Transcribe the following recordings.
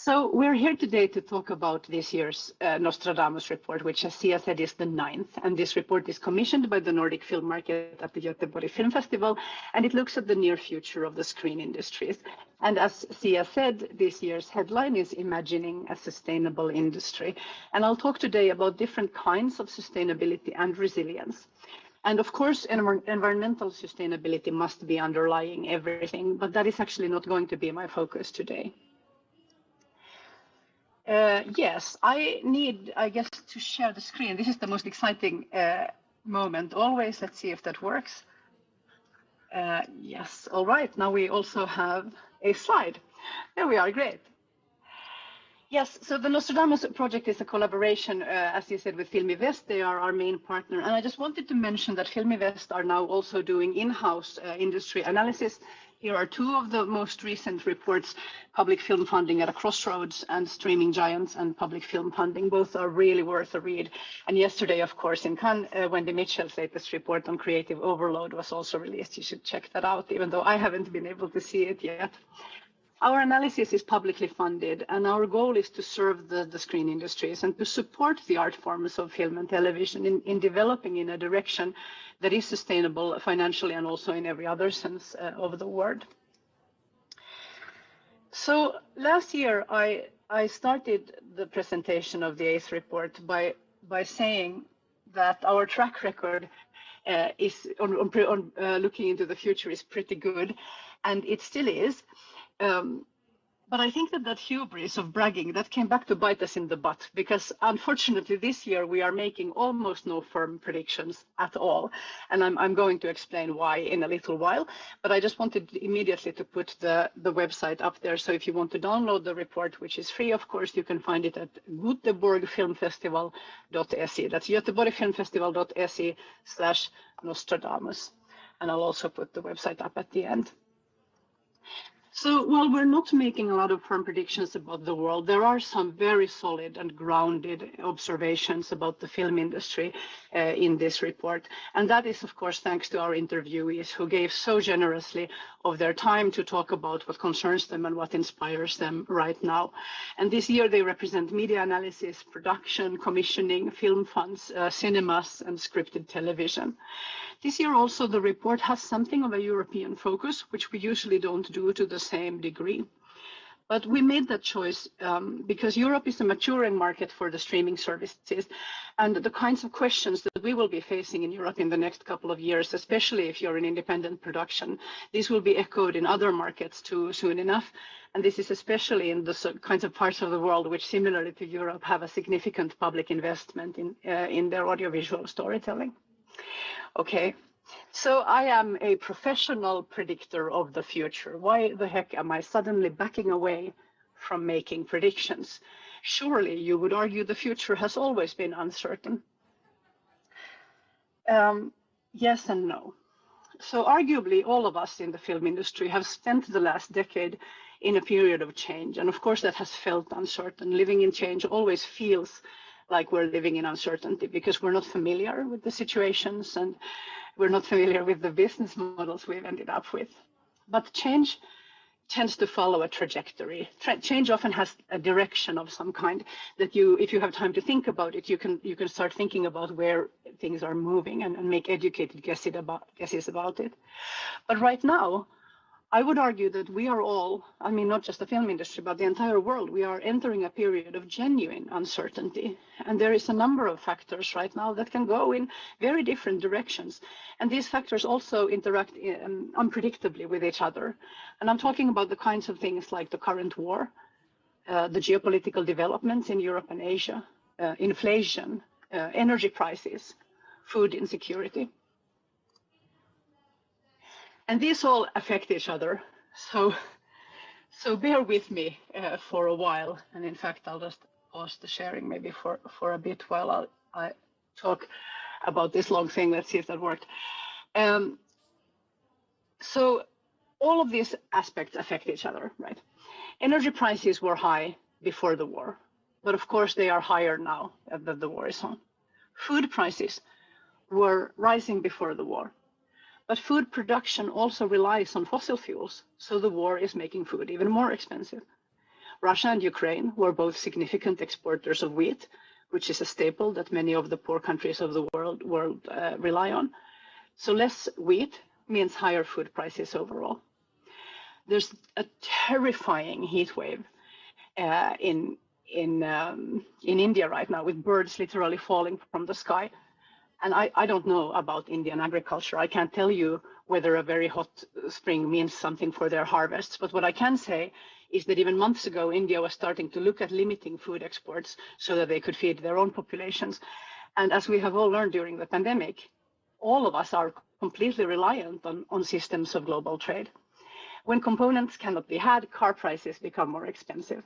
So we're here today to talk about this year's Nostradamus report, which, as Sia said, is the 9th. And this report is commissioned by the Nordic film market at the Göteborg Film Festival, and it looks at the near future of the screen industries. And as Sia said, this year's headline is Imagining a Sustainable Industry. And I'll talk today about different kinds of sustainability and resilience. And of course, environmental sustainability must be underlying everything, but that is actually not going to be my focus today. Yes, I need, I guess, to share the screen. This is the most exciting moment always. Let's see if that works. Yes, all right. Now we also have a slide. There we are, great. Yes, so the Nostradamus project is a collaboration, as you said, with Filmivest. They are our main partner. And I just wanted to mention that Filmivest are now also doing in-house industry analysis. Here are two of the most recent reports: public film funding at a crossroads and streaming giants and public film funding. Both are really worth a read. And yesterday, of course, in Cannes, Wendy Mitchell's latest report on creative overload was also released. You should check that out, even though I haven't been able to see it yet. Our analysis is publicly funded, and our goal is to serve the screen industries and to support the art forms of film and television in developing in a direction that is sustainable financially and also in every other sense of the word. So last year, I started the presentation of the eighth report by saying that our track record is on looking into the future is pretty good, and it still is. But I think that hubris of bragging, that came back to bite us in the butt, because unfortunately this year we are making almost no firm predictions at all. And I'm going to explain why in a little while, but I just wanted immediately to put the website up there. So if you want to download the report, which is free, of course, you can find it at göteborgfilmfestival.se. That's göteborgfilmfestival.se/Nostradamus. And I'll also put the website up at the end. So while we're not making a lot of firm predictions about the world, there are some very solid and grounded observations about the film industry in this report. And that is, of course, thanks to our interviewees who gave so generously of their time to talk about what concerns them and what inspires them right now. And this year they represent media analysis, production, commissioning, film funds, cinemas, and scripted television. This year also the report has something of a European focus, which we usually don't do to the same degree. But we made that choice because Europe is a maturing market for the streaming services, and the kinds of questions that we will be facing in Europe in the next couple of years, especially if you're an independent production, these will be echoed in other markets too soon enough. And this is especially in the kinds of parts of the world which, similarly to Europe, have a significant public investment in their audiovisual storytelling. Okay. So I am a professional predictor of the future. Why the heck am I suddenly backing away from making predictions? Surely you would argue the future has always been uncertain. Yes and no. So arguably all of us in the film industry have spent the last decade in a period of change. And of course that has felt uncertain. Living in change always feels like we're living in uncertainty because we're not familiar with the situations and we're not familiar with the business models we've ended up with. But change tends to follow a trajectory. Change often has a direction of some kind that if you have time to think about it, you can start thinking about where things are moving and make educated guesses about it. But right now, I would argue that we are all, I mean, not just the film industry, but the entire world, we are entering a period of genuine uncertainty. And there is a number of factors right now that can go in very different directions. And these factors also interact unpredictably with each other. And I'm talking about the kinds of things like the current war, the geopolitical developments in Europe and Asia, inflation, energy prices, food insecurity. And these all affect each other. So bear with me for a while. And in fact, I'll just pause the sharing maybe for a bit while I talk about this long thing. Let's see if that worked. So all of these aspects affect each other, right? Energy prices were high before the war, but of course they are higher now that the war is on. Food prices were rising before the war. But food production also relies on fossil fuels, so the war is making food even more expensive. Russia and Ukraine were both significant exporters of wheat, which is a staple that many of the poor countries of the world rely on. So less wheat means higher food prices overall. There's a terrifying heat wave in India right now, with birds literally falling from the sky. And I don't know about Indian agriculture. I can't tell you whether a very hot spring means something for their harvests. But what I can say is that even months ago, India was starting to look at limiting food exports so that they could feed their own populations. And as we have all learned during the pandemic, all of us are completely reliant on systems of global trade. When components cannot be had, car prices become more expensive.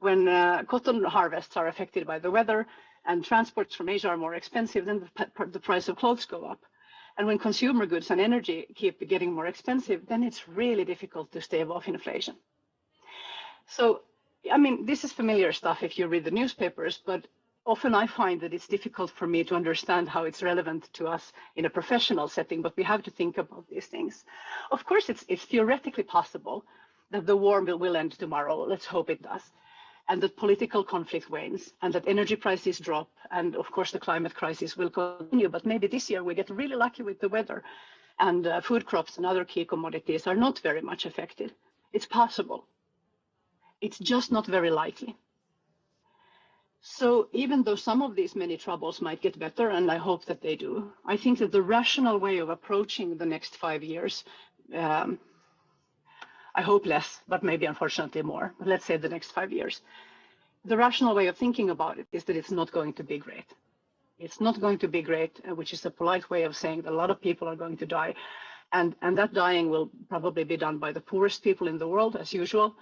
When cotton harvests are affected by the weather and transports from Asia are more expensive, then the price of clothes go up. And when consumer goods and energy keep getting more expensive, then it's really difficult to stave off inflation. So, I mean, this is familiar stuff if you read the newspapers, but often I find that it's difficult for me to understand how it's relevant to us in a professional setting, but we have to think about these things. Of course, it's theoretically possible that the war will end tomorrow. Let's hope it does. And that political conflict wanes, and that energy prices drop, and of course the climate crisis will continue. But maybe this year we get really lucky with the weather, and food crops and other key commodities are not very much affected. It's possible. It's just not very likely. So even though some of these many troubles might get better, and I hope that they do, I think that the rational way of approaching the next 5 years, I hope less, but maybe unfortunately more, but let's say the next 5 years, the rational way of thinking about it is that it's not going to be great. It's not going to be great, which is a polite way of saying that a lot of people are going to die. And that dying will probably be done by the poorest people in the world, as usual.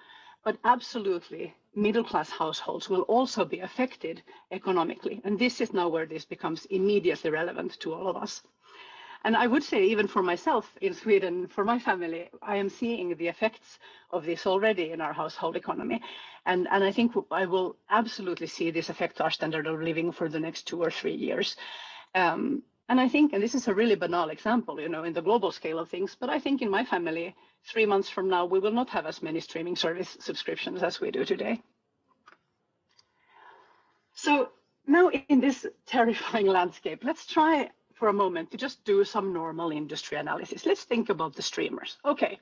But absolutely, middle-class households will also be affected economically. And this is now where this becomes immediately relevant to all of us. And I would say, even for myself in Sweden, for my family, I am seeing the effects of this already in our household economy. And I think I will absolutely see this affect our standard of living for the next 2 or 3 years. And I think, and this is a really banal example, you know, in the global scale of things, but I think in my family, 3 months from now, we will not have as many streaming service subscriptions as we do today. So now in this terrifying landscape, let's try for a moment to just do some normal industry analysis. Let's think about the streamers. Okay,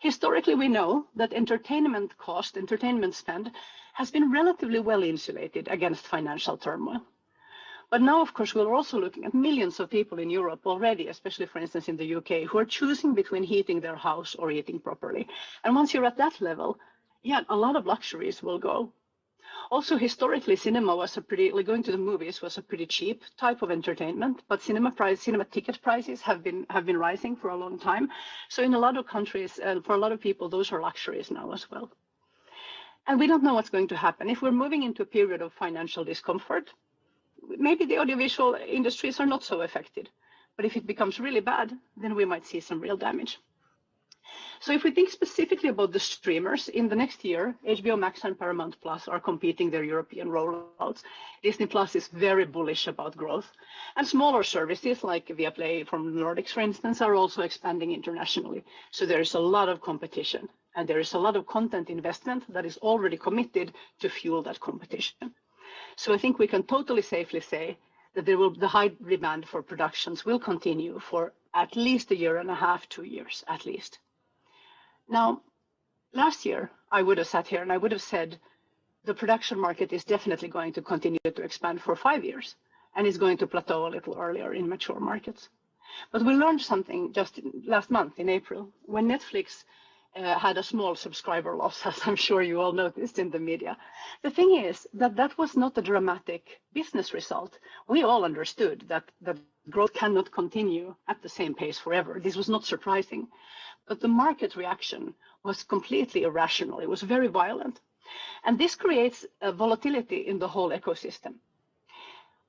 historically we know that entertainment cost, entertainment spend, has been relatively well insulated against financial turmoil. But now, of course, we're also looking at millions of people in Europe already, especially, for instance, in the UK, who are choosing between heating their house or eating properly. And once you're at that level, yeah, a lot of luxuries will go. Also, historically, cinema was like going to the movies was a pretty cheap type of entertainment, but cinema ticket prices have been rising for a long time. So in a lot of countries, for a lot of people, those are luxuries now as well. And we don't know what's going to happen. If we're moving into a period of financial discomfort, maybe the audiovisual industries are not so affected. But if it becomes really bad, then we might see some real damage. So if we think specifically about the streamers, in the next year, HBO Max and Paramount Plus are completing their European rollouts. Disney Plus is very bullish about growth. And smaller services like Viaplay from the Nordics, for instance, are also expanding internationally. So there is a lot of competition. And there is a lot of content investment that is already committed to fuel that competition. So I think we can totally safely say that the high demand for productions will continue for at least 1.5 years, 2 years, at least. Now, last year, I would have sat here and I would have said the production market is definitely going to continue to expand for 5 years and is going to plateau a little earlier in mature markets. But we learned something just last month in April when Netflix had a small subscriber loss, as I'm sure you all noticed in the media. The thing is that was not a dramatic business result. We all understood that growth cannot continue at the same pace forever. This was not surprising. But the market reaction was completely irrational. It was very violent. And this creates a volatility in the whole ecosystem.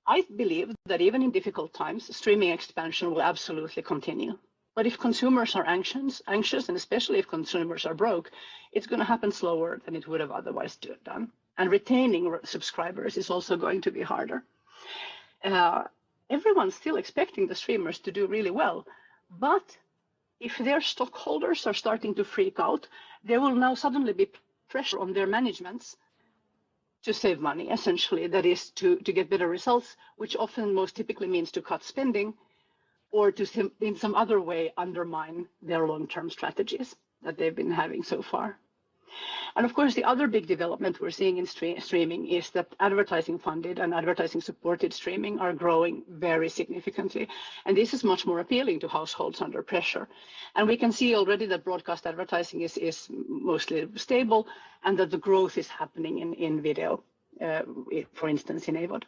I believe that even in difficult times, streaming expansion will absolutely continue. But if consumers are anxious, and especially if consumers are broke, it's going to happen slower than it would have otherwise done. And retaining subscribers is also going to be harder. Everyone's still expecting the streamers to do really well. But if their stockholders are starting to freak out, there will now suddenly be pressure on their managements to save money, essentially. That is to get better results, which often most typically means to cut spending or to in some other way undermine their long-term strategies that they've been having so far. And of course, the other big development we're seeing in streaming is that advertising funded and advertising supported streaming are growing very significantly. And this is much more appealing to households under pressure. And we can see already that broadcast advertising is mostly stable and that the growth is happening in video, for instance, in AVOD.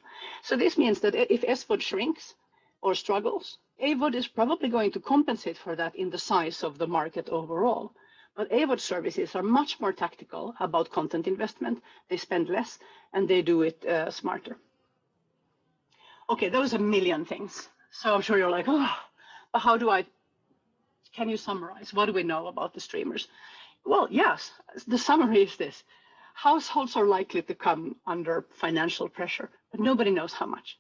So this means that if SVOD shrinks or struggles, AVOD is probably going to compensate for that in the size of the market overall. But AVOD services are much more tactical about content investment. They spend less and they do it smarter. Okay, those are a million things. So I'm sure you're like, oh, but can you summarize? What do we know about the streamers? Well, yes, the summary is this. Households are likely to come under financial pressure, but nobody knows how much.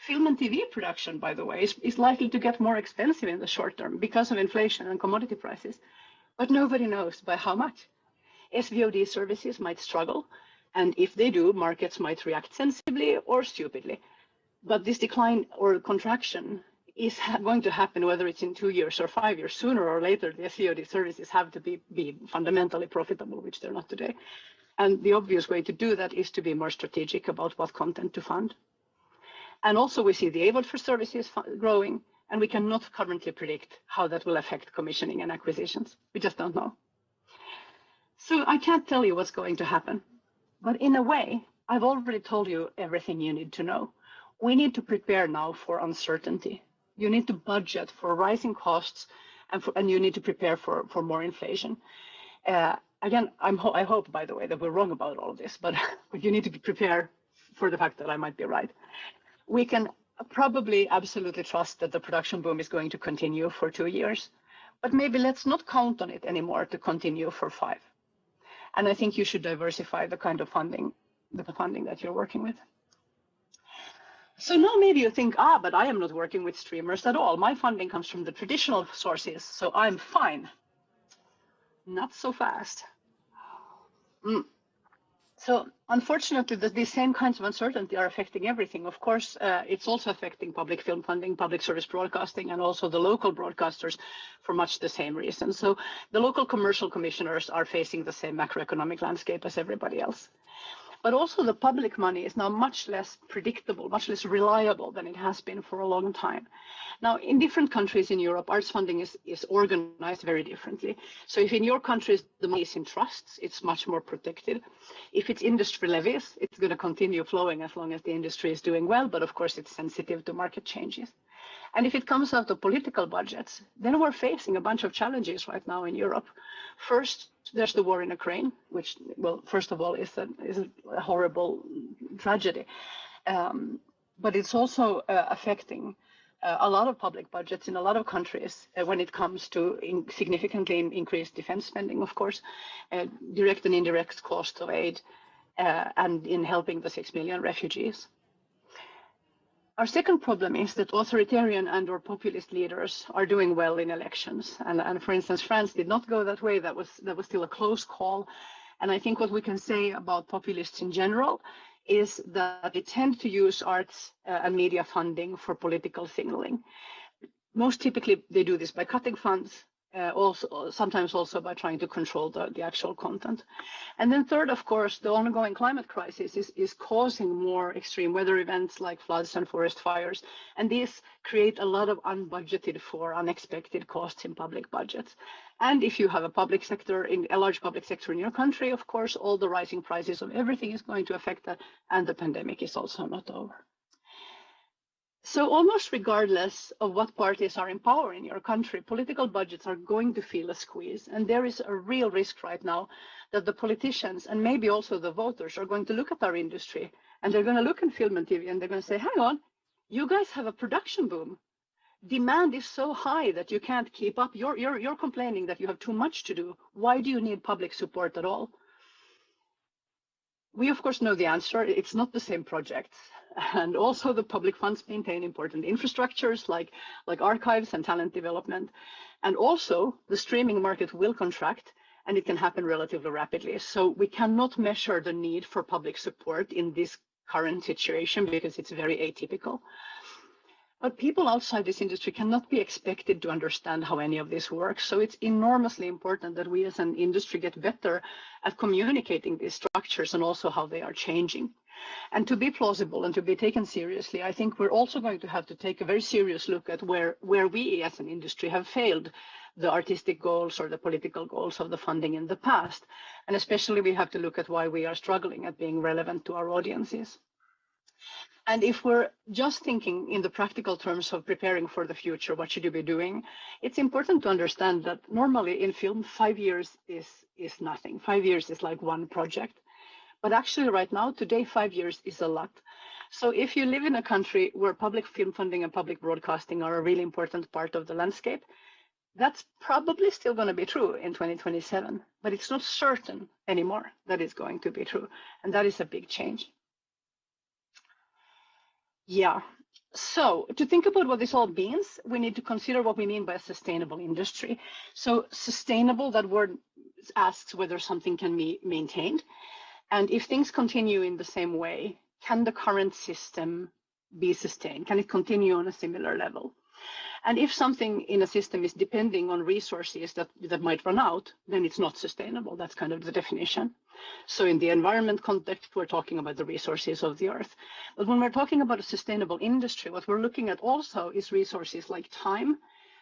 Film and TV production, by the way, is likely to get more expensive in the short term because of inflation and commodity prices. But nobody knows by how much. SVOD services might struggle, and if they do, markets might react sensibly or stupidly. But this decline or contraction is going to happen whether it's in 2 years or 5 years. Sooner or later, the SVOD services have to be fundamentally profitable, which they're not today. And the obvious way to do that is to be more strategic about what content to fund. And also we see the AVOD for services growing, and we cannot currently predict how that will affect commissioning and acquisitions. We just don't know. So I can't tell you what's going to happen. But in a way, I've already told you everything you need to know. We need to prepare now for uncertainty. You need to budget for rising costs, and you need to prepare for more inflation. Again, I hope, by the way, that we're wrong about all of this, but you need to prepare for the fact that I might be right. We can probably absolutely trust that the production boom is going to continue for 2 years, but maybe let's not count on it anymore to continue for 5. And I think you should diversify the kind of funding that you're working with. So now maybe you think, but I am not working with streamers at all. My funding comes from the traditional sources, so I'm fine. Not so fast. So unfortunately, these same kinds of uncertainty are affecting everything. Of course, it's also affecting public film funding, public service broadcasting, and also the local broadcasters for much the same reason. So the local commercial commissioners are facing the same macroeconomic landscape as everybody else. But also the public money is now much less predictable, much less reliable than it has been for a long time. Now, in different countries in Europe, arts funding is organized very differently. So if in your countries the money is in trusts, it's much more protected. If it's industry levies, it's going to continue flowing as long as the industry is doing well, but of course it's sensitive to market changes. And if it comes out of political budgets, then we're facing a bunch of challenges right now in Europe. First, there's the war in Ukraine, which, well, first of all, is a horrible tragedy. But it's also affecting a lot of public budgets in a lot of countries when it comes to significantly increased defense spending, of course, direct and indirect cost of aid, and in helping the 6 million refugees. Our second problem is that authoritarian and/or populist leaders are doing well in elections. And for instance, France did not go that way. That was still a close call. And I think what we can say about populists in general is that they tend to use arts and media funding for political signaling. Most typically, they do this by cutting funds, sometimes also by trying to control the actual content. And then third, of course, the ongoing climate crisis is causing more extreme weather events like floods and forest fires. And these create a lot of unbudgeted for unexpected costs in public budgets. And if you have a large public sector in your country, of course, all the rising prices of everything is going to affect that. And the pandemic is also not over. So almost regardless of what parties are in power in your country, political budgets are going to feel a squeeze. And there is a real risk right now that the politicians and maybe also the voters are going to look at our industry and they're going to look at film and TV and they're going to say, hang on, you guys have a production boom. Demand is so high that you can't keep up. You're complaining that you have too much to do. Why do you need public support at all? We, of course, know the answer. It's not the same projects. And also the public funds maintain important infrastructures like archives and talent development. And also the streaming market will contract and it can happen relatively rapidly. So we cannot measure the need for public support in this current situation because it's very atypical. But people outside this industry cannot be expected to understand how any of this works. So it's enormously important that we as an industry get better at communicating these structures and also how they are changing. And to be plausible and to be taken seriously, I think we're also going to have to take a very serious look at where we as an industry have failed the artistic goals or the political goals of the funding in the past. And especially we have to look at why we are struggling at being relevant to our audiences. And if we're just thinking in the practical terms of preparing for the future, what should you be doing? It's important to understand that normally in film, 5 years is nothing. 5 years is like one project. But actually right now, today, 5 years is a lot. So if you live in a country where public film funding and public broadcasting are a really important part of the landscape, that's probably still going to be true in 2027, but it's not certain anymore that it's going to be true. And that is a big change. Yeah. So to think about what this all means, we need to consider what we mean by a sustainable industry. So sustainable, that word asks whether something can be maintained. And if things continue in the same way, can the current system be sustained? Can it continue on a similar level? And if something in a system is depending on resources that might run out, then it's not sustainable. That's kind of the definition. So in the environment context, we're talking about the resources of the earth. But when we're talking about a sustainable industry, what we're looking at also is resources like time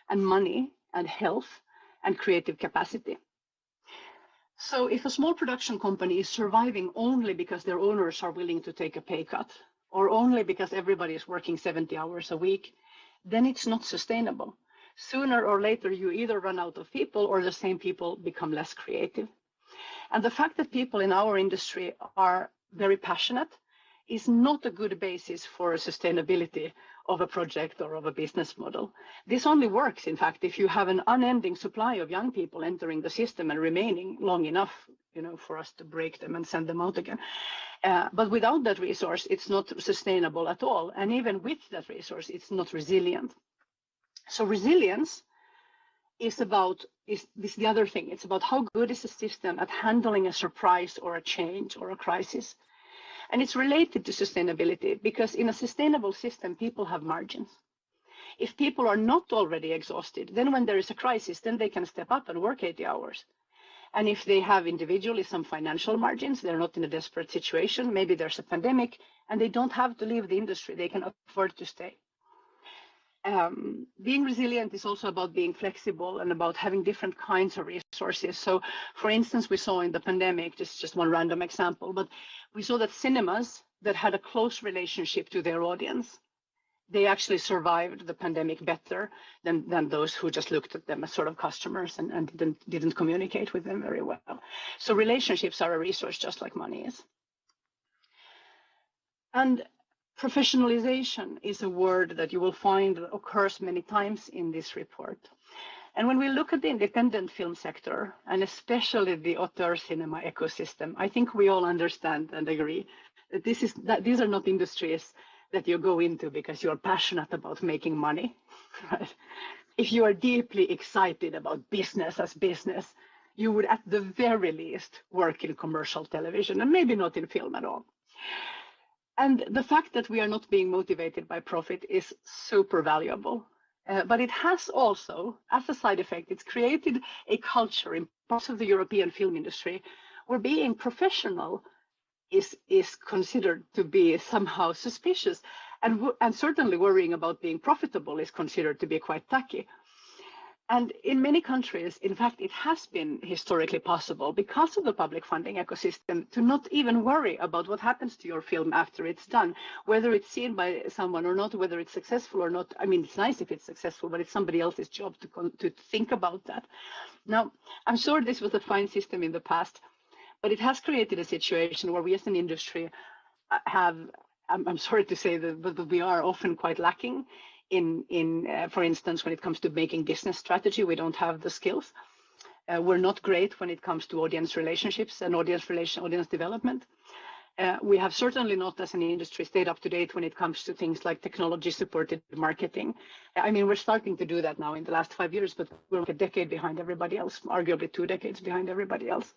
and money and health and creative capacity. So if a small production company is surviving only because their owners are willing to take a pay cut, or only because everybody is working 70 hours a week, then it's not sustainable. Sooner or later, you either run out of people or the same people become less creative. And the fact that people in our industry are very passionate is not a good basis for sustainability of a project or of a business model. This only works, in fact, if you have an unending supply of young people entering the system and remaining long enough, for us to break them and send them out again. But without that resource, it's not sustainable at all. And even with that resource, it's not resilient. So resilience is the other thing. It's about how good is the system at handling a surprise or a change or a crisis. And it's related to sustainability because in a sustainable system, people have margins. If people are not already exhausted, then when there is a crisis, then they can step up and work 80 hours. And if they have individually some financial margins, they're not in a desperate situation, maybe there's a pandemic, and they don't have to leave the industry, they can afford to stay. Being resilient is also about being flexible and about having different kinds of resources. So, for instance, we saw in the pandemic, this is just one random example, but we saw that cinemas that had a close relationship to their audience, they actually survived the pandemic better than those who just looked at them as sort of customers and didn't communicate with them very well. So relationships are a resource just like money is. And professionalization is a word that you will find occurs many times in this report. And when we look at the independent film sector, and especially the auteur cinema ecosystem, I think we all understand and agree that these are not industries that you go into because you're passionate about making money. Right? If you are deeply excited about business as business, you would at the very least work in commercial television and maybe not in film at all. And the fact that we are not being motivated by profit is super valuable. But it has also, as a side effect, it's created a culture in parts of the European film industry where being professional is considered to be somehow suspicious. And certainly worrying about being profitable is considered to be quite tacky. And in many countries, in fact, it has been historically possible because of the public funding ecosystem to not even worry about what happens to your film after it's done, whether it's seen by someone or not, whether it's successful or not. I mean, it's nice if it's successful, but it's somebody else's job to think about that. Now, I'm sure this was a fine system in the past, but it has created a situation where we as an industry I'm sorry to say that, but we are often quite lacking for instance, when it comes to making business strategy, we don't have the skills. We're not great when it comes to audience relationships and audience development. We have certainly not, as an industry, stayed up to date when it comes to things like technology-supported marketing. I mean, we're starting to do that now in the last 5 years, but we're like a decade behind everybody else, arguably 2 decades behind everybody else.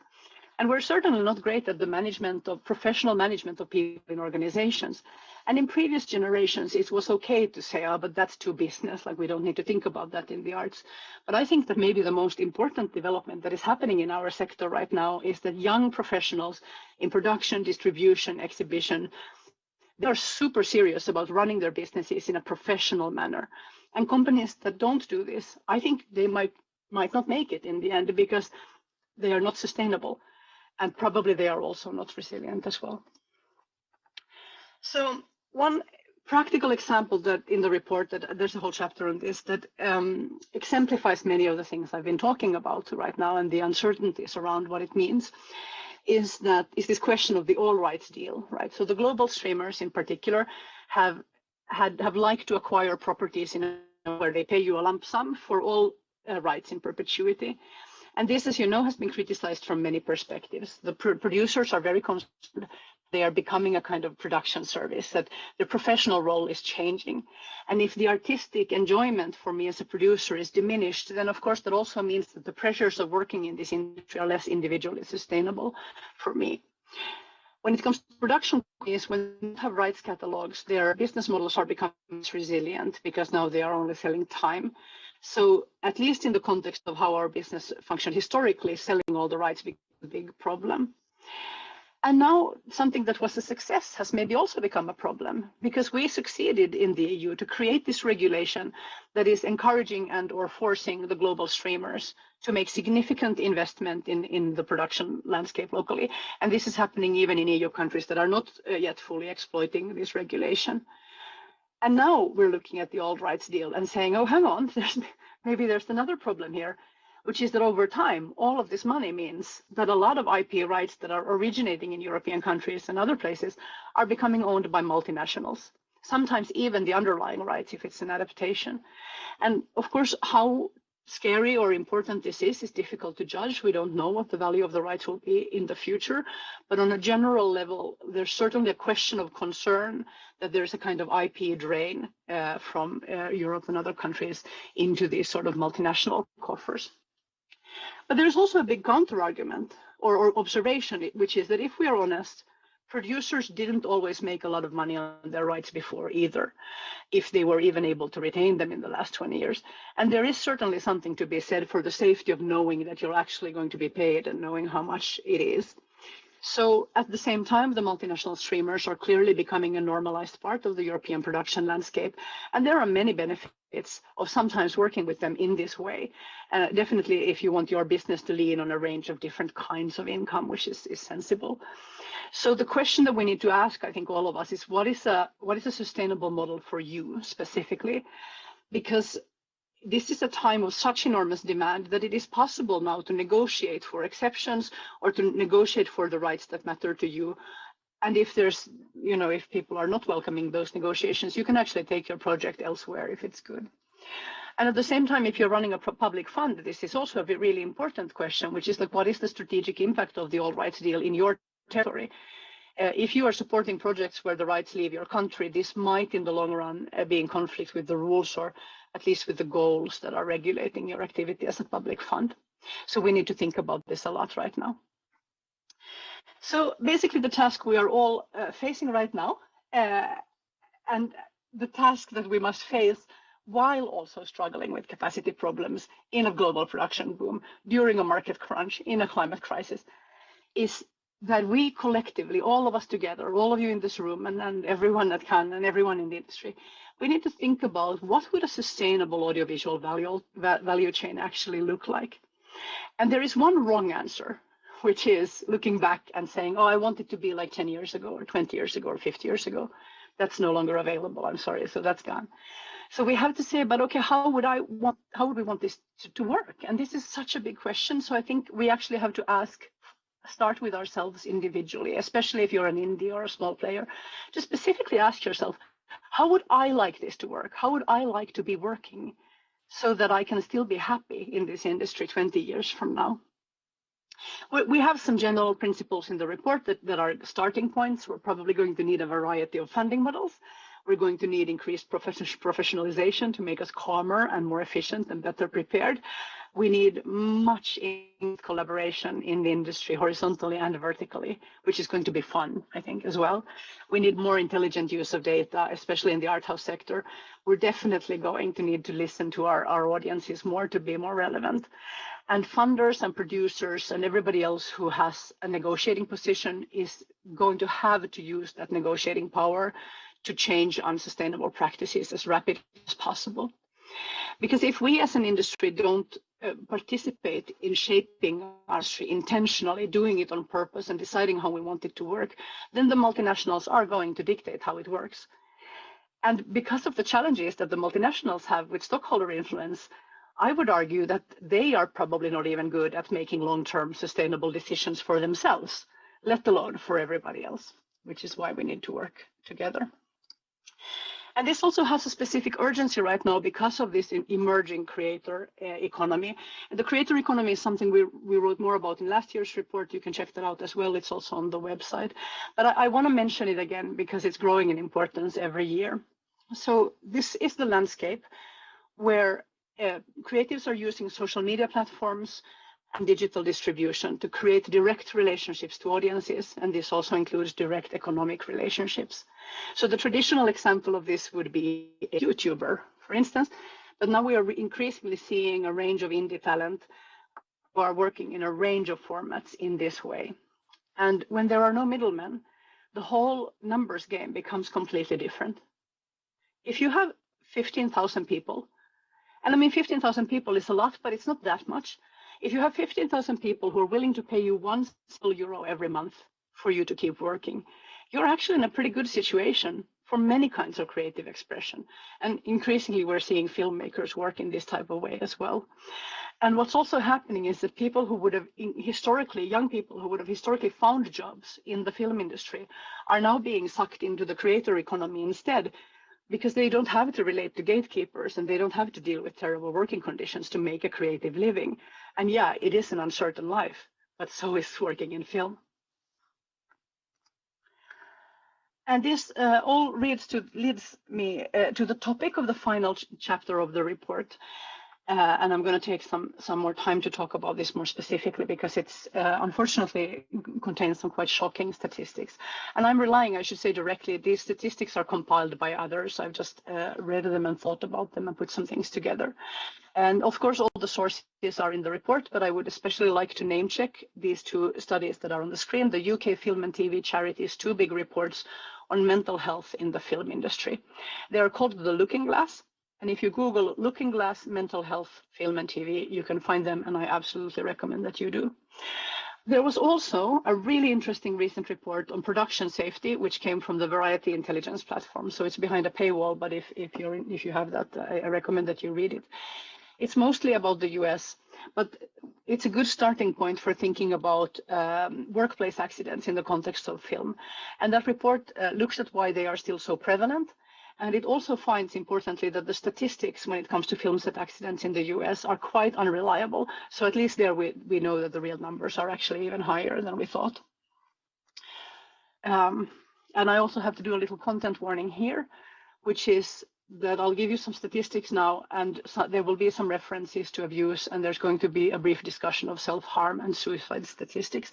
And we're certainly not great at the management of professional management of people in organizations. And in previous generations, it was okay to say, oh, but that's too business, like we don't need to think about that in the arts. But I think that maybe the most important development that is happening in our sector right now is that young professionals in production, distribution, exhibition, they are super serious about running their businesses in a professional manner. And companies that don't do this, I think they might not make it in the end because they are not sustainable. And probably they are also not resilient as well. So one practical example that in the report, that there's a whole chapter on this, that exemplifies many of the things I've been talking about right now and the uncertainties around what it means, is this question of the all rights deal, right? So the global streamers in particular have liked to acquire properties in where they pay you a lump sum for all rights in perpetuity. And this, as you know, has been criticized from many perspectives. The producers are very concerned. They are becoming a kind of production service, that their professional role is changing. And if the artistic enjoyment for me as a producer is diminished, then of course that also means that the pressures of working in this industry are less individually sustainable for me. When it comes to production companies, when they have rights catalogs, their business models are becoming resilient because now they are only selling time. So at least in the context of how our business functioned historically, selling all the rights becomes a big problem. And now something that was a success has maybe also become a problem because we succeeded in the EU to create this regulation that is encouraging and or forcing the global streamers to make significant investment in the production landscape locally. And this is happening even in EU countries that are not yet fully exploiting this regulation. And now we're looking at the all rights deal and saying, oh, hang on, maybe there's another problem here, which is that over time, all of this money means that a lot of IP rights that are originating in European countries and other places are becoming owned by multinationals, sometimes even the underlying rights if it's an adaptation. And of course, how scary or important this is difficult to judge. We don't know what the value of the rights will be in the future. But on a general level, there's certainly a question of concern that there's a kind of IP drain from Europe and other countries into these sort of multinational coffers. But there's also a big counter-argument or observation, which is that if we are honest, producers didn't always make a lot of money on their rights before either, if they were even able to retain them in the last 20 years. And there is certainly something to be said for the safety of knowing that you're actually going to be paid and knowing how much it is. So at the same time, the multinational streamers are clearly becoming a normalized part of the European production landscape. And there are many benefits of sometimes working with them in this way. Definitely if you want your business to lean on a range of different kinds of income, which is sensible. So the question that we need to ask, I think all of us, is what is a sustainable model for you specifically? Because this is a time of such enormous demand that it is possible now to negotiate for exceptions or to negotiate for the rights that matter to you. And if there's, if people are not welcoming those negotiations, you can actually take your project elsewhere if it's good. And at the same time, if you're running a public fund, this is also a really important question, which is like, what is the strategic impact of the all rights deal in your territory? If you are supporting projects where the rights leave your country, this might in the long run be in conflict with the rules or at least with the goals that are regulating your activity as a public fund. So we need to think about this a lot right now. So basically the task we are all facing right now and the task that we must face while also struggling with capacity problems in a global production boom, during a market crunch, in a climate crisis, is that we collectively, all of us together, all of you in this room and everyone that can and everyone in the industry, we need to think about what would a sustainable audiovisual value chain actually look like. And there is one wrong answer, which is looking back and saying, oh, I want it to be like 10 years ago or 20 years ago or 50 years ago. That's no longer available, I'm sorry, so that's gone. So we have to say, but okay, how would we want this to work? And this is such a big question. So I think we actually have to start with ourselves individually, especially if you're an indie or a small player. Just specifically ask yourself, how would I like this to work? How would I like to be working so that I can still be happy in this industry 20 years from now? We have some general principles in the report that are starting points. We're probably going to need a variety of funding models. We're going to need increased professionalization to make us calmer and more efficient and better prepared. We need much collaboration in the industry, horizontally and vertically, which is going to be fun, I think, as well. We need more intelligent use of data, especially in the art house sector. We're definitely going to need to listen to our audiences more to be more relevant. And funders and producers and everybody else who has a negotiating position is going to have to use that negotiating power to change unsustainable practices as rapidly as possible. Because if we as an industry don't participate in shaping our industry intentionally, doing it on purpose and deciding how we want it to work, then the multinationals are going to dictate how it works. And because of the challenges that the multinationals have with stockholder influence, I would argue that they are probably not even good at making long-term sustainable decisions for themselves, let alone for everybody else, which is why we need to work together. And this also has a specific urgency right now because of this emerging creator economy. And the creator economy is something we wrote more about in last year's report. You can check that out as well. It's also on the website. But I want to mention it again because it's growing in importance every year. So this is the landscape where creatives are using social media platforms and digital distribution to create direct relationships to audiences, and this also includes direct economic relationships. So the traditional example of this would be a YouTuber, for instance, but now we are increasingly seeing a range of indie talent who are working in a range of formats in this way. And when there are no middlemen, the whole numbers game becomes completely different. If you have 15,000 people, and I mean 15,000 people is a lot, but it's not that much. If you have 15,000 people who are willing to pay you €1 every month for you to keep working, you're actually in a pretty good situation for many kinds of creative expression. And increasingly, we're seeing filmmakers work in this type of way as well. And what's also happening is that people who would have young people who would have historically found jobs in the film industry are now being sucked into the creator economy instead, because they don't have to relate to gatekeepers and they don't have to deal with terrible working conditions to make a creative living. And yeah, it is an uncertain life, but so is working in film. And this all leads me to the topic of the final chapter of the report. And I'm going to take some more time to talk about this more specifically because it's unfortunately contains some quite shocking statistics. And I'm relying, I should say directly, these statistics are compiled by others. I've just read them and thought about them and put some things together. And of course, all the sources are in the report, but I would especially like to name check these two studies that are on the screen, the UK Film and TV Charity's two big reports on mental health in the film industry. They are called the Looking Glass. And if you Google Looking Glass mental health, film and TV, you can find them, and I absolutely recommend that you do. There was also a really interesting recent report on production safety, which came from the Variety Intelligence platform. So it's behind a paywall, but if you have that, I recommend that you read it. It's mostly about the US, but it's a good starting point for thinking about workplace accidents in the context of film. And that report looks at why they are still so prevalent. And it also finds, importantly, that the statistics when it comes to film set accidents in the US are quite unreliable. So at least there we know that the real numbers are actually even higher than we thought. And I also have to do a little content warning here, which is that I'll give you some statistics now, and there will be some references to abuse, and there's going to be a brief discussion of self-harm and suicide statistics.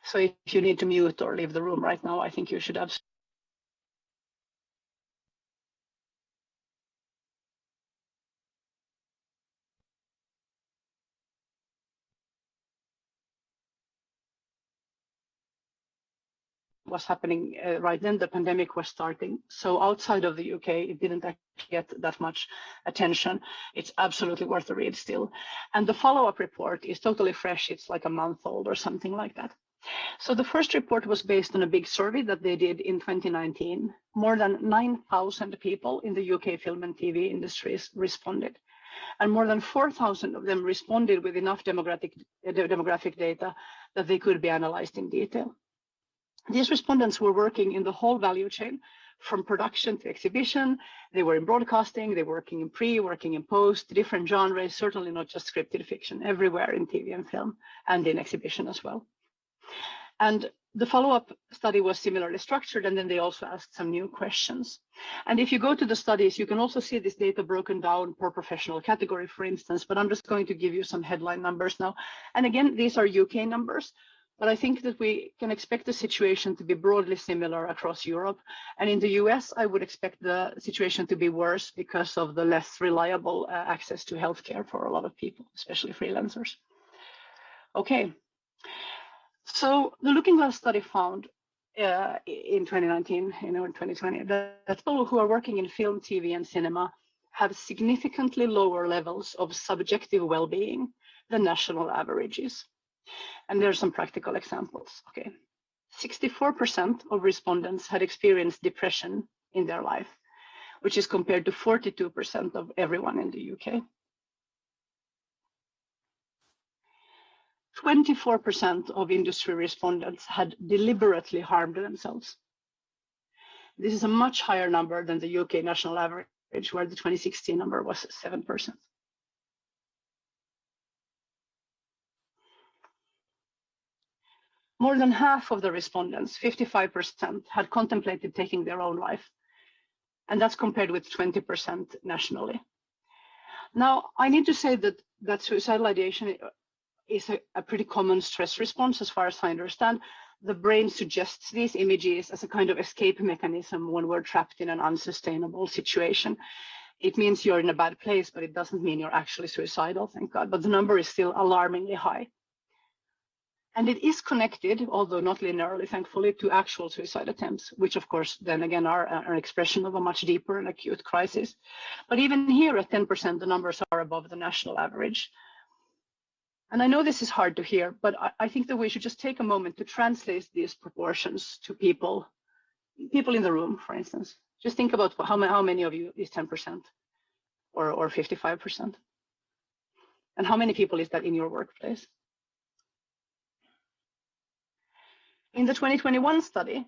So if you need to mute or leave the room right now, I think you should have. Was happening right then, the pandemic was starting. So outside of the UK, it didn't actually get that much attention. It's absolutely worth a read still. And the follow-up report is totally fresh. It's like a month old or something like that. So the first report was based on a big survey that they did in 2019. More than 9,000 people in the UK film and TV industries responded. And more than 4,000 of them responded with enough demographic data that they could be analyzed in detail. These respondents were working in the whole value chain, from production to exhibition. They were in broadcasting, they were working in pre, working in post, different genres, certainly not just scripted fiction, everywhere in TV and film and in exhibition as well. And the follow-up study was similarly structured, and then they also asked some new questions. And if you go to the studies, you can also see this data broken down per professional category, for instance, but I'm just going to give you some headline numbers now. And again, these are UK numbers, but I think that we can expect the situation to be broadly similar across Europe. And in the US, I would expect the situation to be worse because of the less reliable access to healthcare for a lot of people, especially freelancers. Okay. So the Looking Glass study found in 2019, in 2020, that people who are working in film, TV, and cinema have significantly lower levels of subjective well-being than national averages. And there are some practical examples. Okay, 64% of respondents had experienced depression in their life, which is compared to 42% of everyone in the UK. 24% of industry respondents had deliberately harmed themselves. This is a much higher number than the UK national average, where the 2016 number was 7%. More than half of the respondents, 55%, had contemplated taking their own life, and that's compared with 20% nationally. Now, I need to say that suicidal ideation is a pretty common stress response, as far as I understand. The brain suggests these images as a kind of escape mechanism when we're trapped in an unsustainable situation. It means you're in a bad place, but it doesn't mean you're actually suicidal, thank God. But the number is still alarmingly high. And it is connected, although not linearly, thankfully, to actual suicide attempts, which of course then again are an expression of a much deeper and acute crisis. But even here at 10%, the numbers are above the national average. And I know this is hard to hear, but I think that we should just take a moment to translate these proportions to people in the room, for instance. Just think about how many of you is 10% or 55%? And how many people is that in your workplace? In the 2021 study,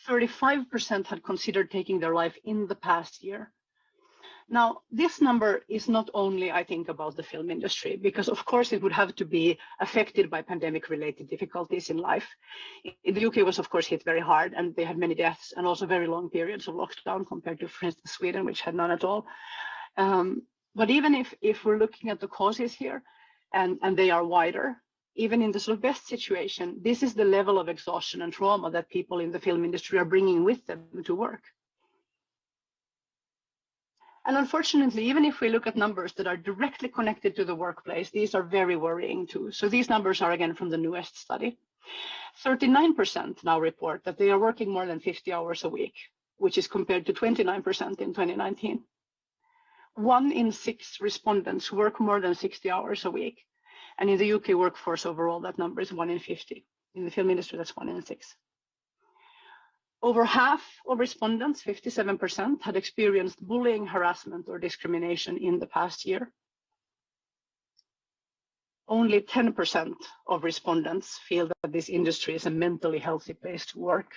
35% had considered taking their life in the past year. Now, this number is not only, I think, about the film industry, because of course it would have to be affected by pandemic-related difficulties in life. In the UK was, of course, hit very hard, and they had many deaths and also very long periods of lockdown compared to, for instance, Sweden, which had none at all. But even if we're looking at the causes here, and they are wider, even in the sort of best situation, this is the level of exhaustion and trauma that people in the film industry are bringing with them to work. And unfortunately, even if we look at numbers that are directly connected to the workplace, these are very worrying too. So these numbers are again from the newest study. 39% now report that they are working more than 50 hours a week, which is compared to 29% in 2019. 1 in 6 respondents work more than 60 hours a week. And in the UK workforce overall, that number is 1 in 50. In the film industry, that's 1 in 6. Over half of respondents, 57%, had experienced bullying, harassment, or discrimination in the past year. Only 10% of respondents feel that this industry is a mentally healthy place to work.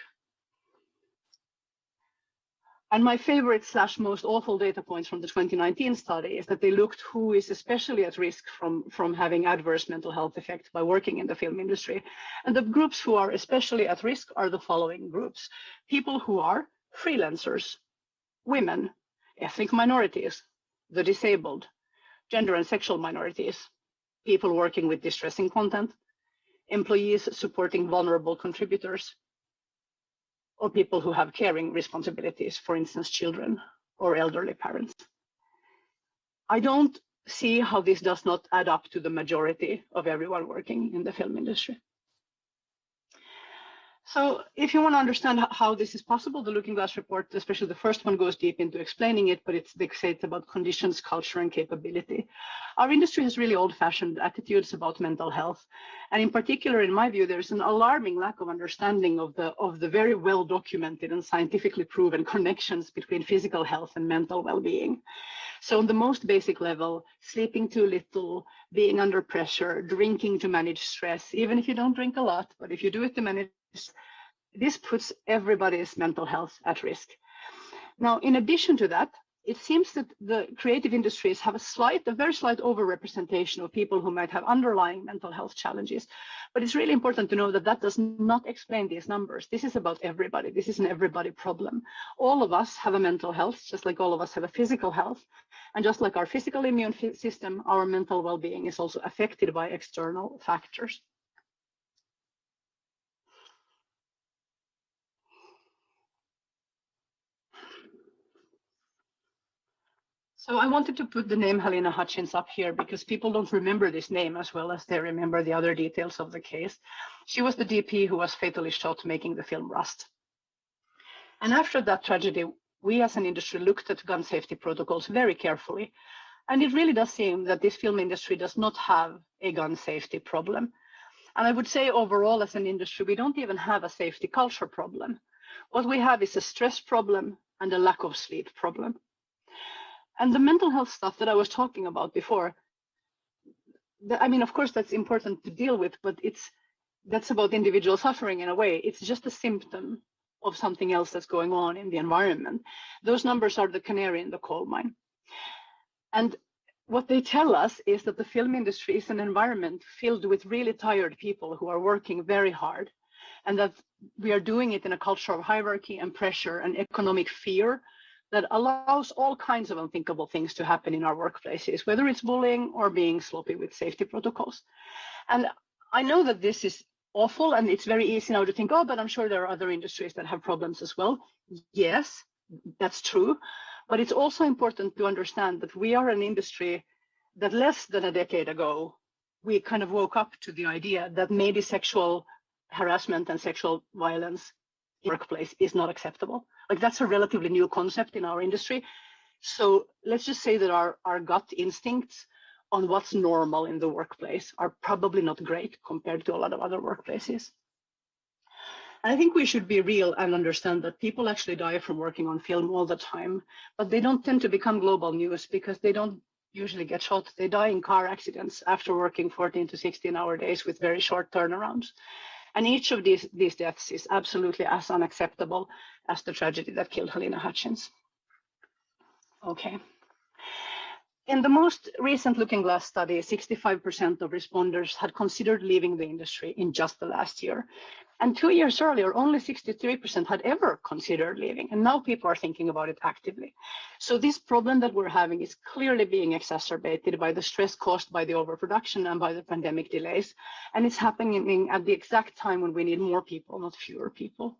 And my favorite / most awful data points from the 2019 study is that they looked who is especially at risk from having adverse mental health effects by working in the film industry. And the groups who are especially at risk are the following groups: people who are freelancers, women, ethnic minorities, the disabled, gender and sexual minorities, people working with distressing content, employees supporting vulnerable contributors, or people who have caring responsibilities, for instance, children or elderly parents. I don't see how this does not add up to the majority of everyone working in the film industry. So if you want to understand how this is possible, the Looking Glass report, especially the first one, goes deep into explaining it, but they say it's about conditions, culture, and capability. Our industry has really old-fashioned attitudes about mental health. And in particular, in my view, there's an alarming lack of understanding of the very well-documented and scientifically proven connections between physical health and mental well-being. So on the most basic level, sleeping too little, being under pressure, drinking to manage stress, even if you don't drink a lot, but if you do it to manage, this puts everybody's mental health at risk. Now, in addition to that, it seems that the creative industries have a very slight overrepresentation of people who might have underlying mental health challenges. But it's really important to know that that does not explain these numbers. This is about everybody. This is an everybody problem. All of us have a mental health, just like all of us have a physical health. And just like our physical immune system, our mental well-being is also affected by external factors. So I wanted to put the name Helena Hutchins up here because people don't remember this name as well as they remember the other details of the case. She was the DP who was fatally shot making the film Rust. And after that tragedy, we as an industry looked at gun safety protocols very carefully. And it really does seem that this film industry does not have a gun safety problem. And I would say overall as an industry, we don't even have a safety culture problem. What we have is a stress problem and a lack of sleep problem. And the mental health stuff that I was talking about before, I mean, of course, that's important to deal with, but that's about individual suffering in a way. It's just a symptom of something else that's going on in the environment. Those numbers are the canary in the coal mine. And what they tell us is that the film industry is an environment filled with really tired people who are working very hard, and that we are doing it in a culture of hierarchy and pressure and economic fear that allows all kinds of unthinkable things to happen in our workplaces, whether it's bullying or being sloppy with safety protocols. And I know that this is awful, and it's very easy now to think, oh, but I'm sure there are other industries that have problems as well. Yes, that's true. But it's also important to understand that we are an industry that less than a decade ago, we kind of woke up to the idea that maybe sexual harassment and sexual violence in the workplace is not acceptable. Like, that's a relatively new concept in our industry. So let's just say that our gut instincts on what's normal in the workplace are probably not great compared to a lot of other workplaces. And I think we should be real and understand that people actually die from working on film all the time, but they don't tend to become global news because they don't usually get shot. They die in car accidents after working 14 to 16-hour days with very short turnarounds. And each of these deaths is absolutely as unacceptable as the tragedy that killed Helena Hutchins. Okay. In the most recent Looking Glass study, 65% of responders had considered leaving the industry in just the last year. And 2 years earlier, only 63% had ever considered leaving. And now people are thinking about it actively. So this problem that we're having is clearly being exacerbated by the stress caused by the overproduction and by the pandemic delays. And it's happening at the exact time when we need more people, not fewer people.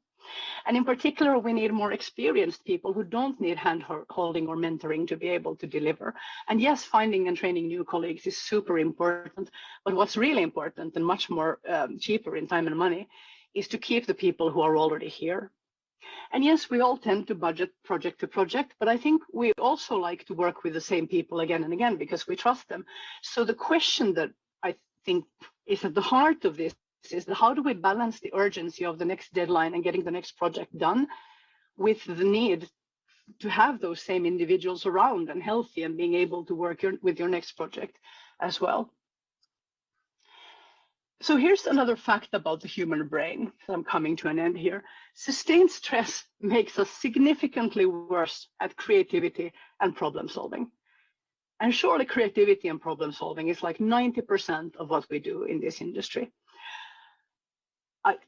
And in particular, we need more experienced people who don't need hand-holding or mentoring to be able to deliver. And yes, finding and training new colleagues is super important. But what's really important and much more cheaper in time and money is to keep the people who are already here. And yes, we all tend to budget project to project, but I think we also like to work with the same people again and again because we trust them. So the question that I think is at the heart of this is how do we balance the urgency of the next deadline and getting the next project done with the need to have those same individuals around and healthy and being able to work with your next project as well. So here's another fact about the human brain. I'm coming to an end here. Sustained stress makes us significantly worse at creativity and problem solving. And surely creativity and problem solving is like 90% of what we do in this industry.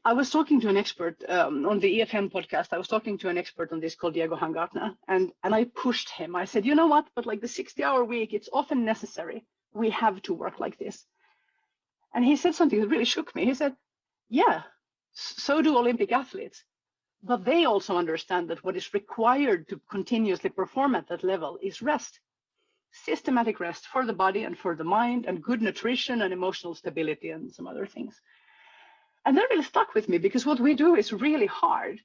I was talking to an expert on the EFM podcast. I was talking to an expert on this called Diego Hangartner, and I pushed him. I said, you know what, but like the 60-hour week, it's often necessary. We have to work like this. And he said something that really shook me. He said, yeah, so do Olympic athletes. But they also understand that what is required to continuously perform at that level is rest. Systematic rest for the body and for the mind, and good nutrition and emotional stability and some other things. And that really stuck with me because what we do is really hard.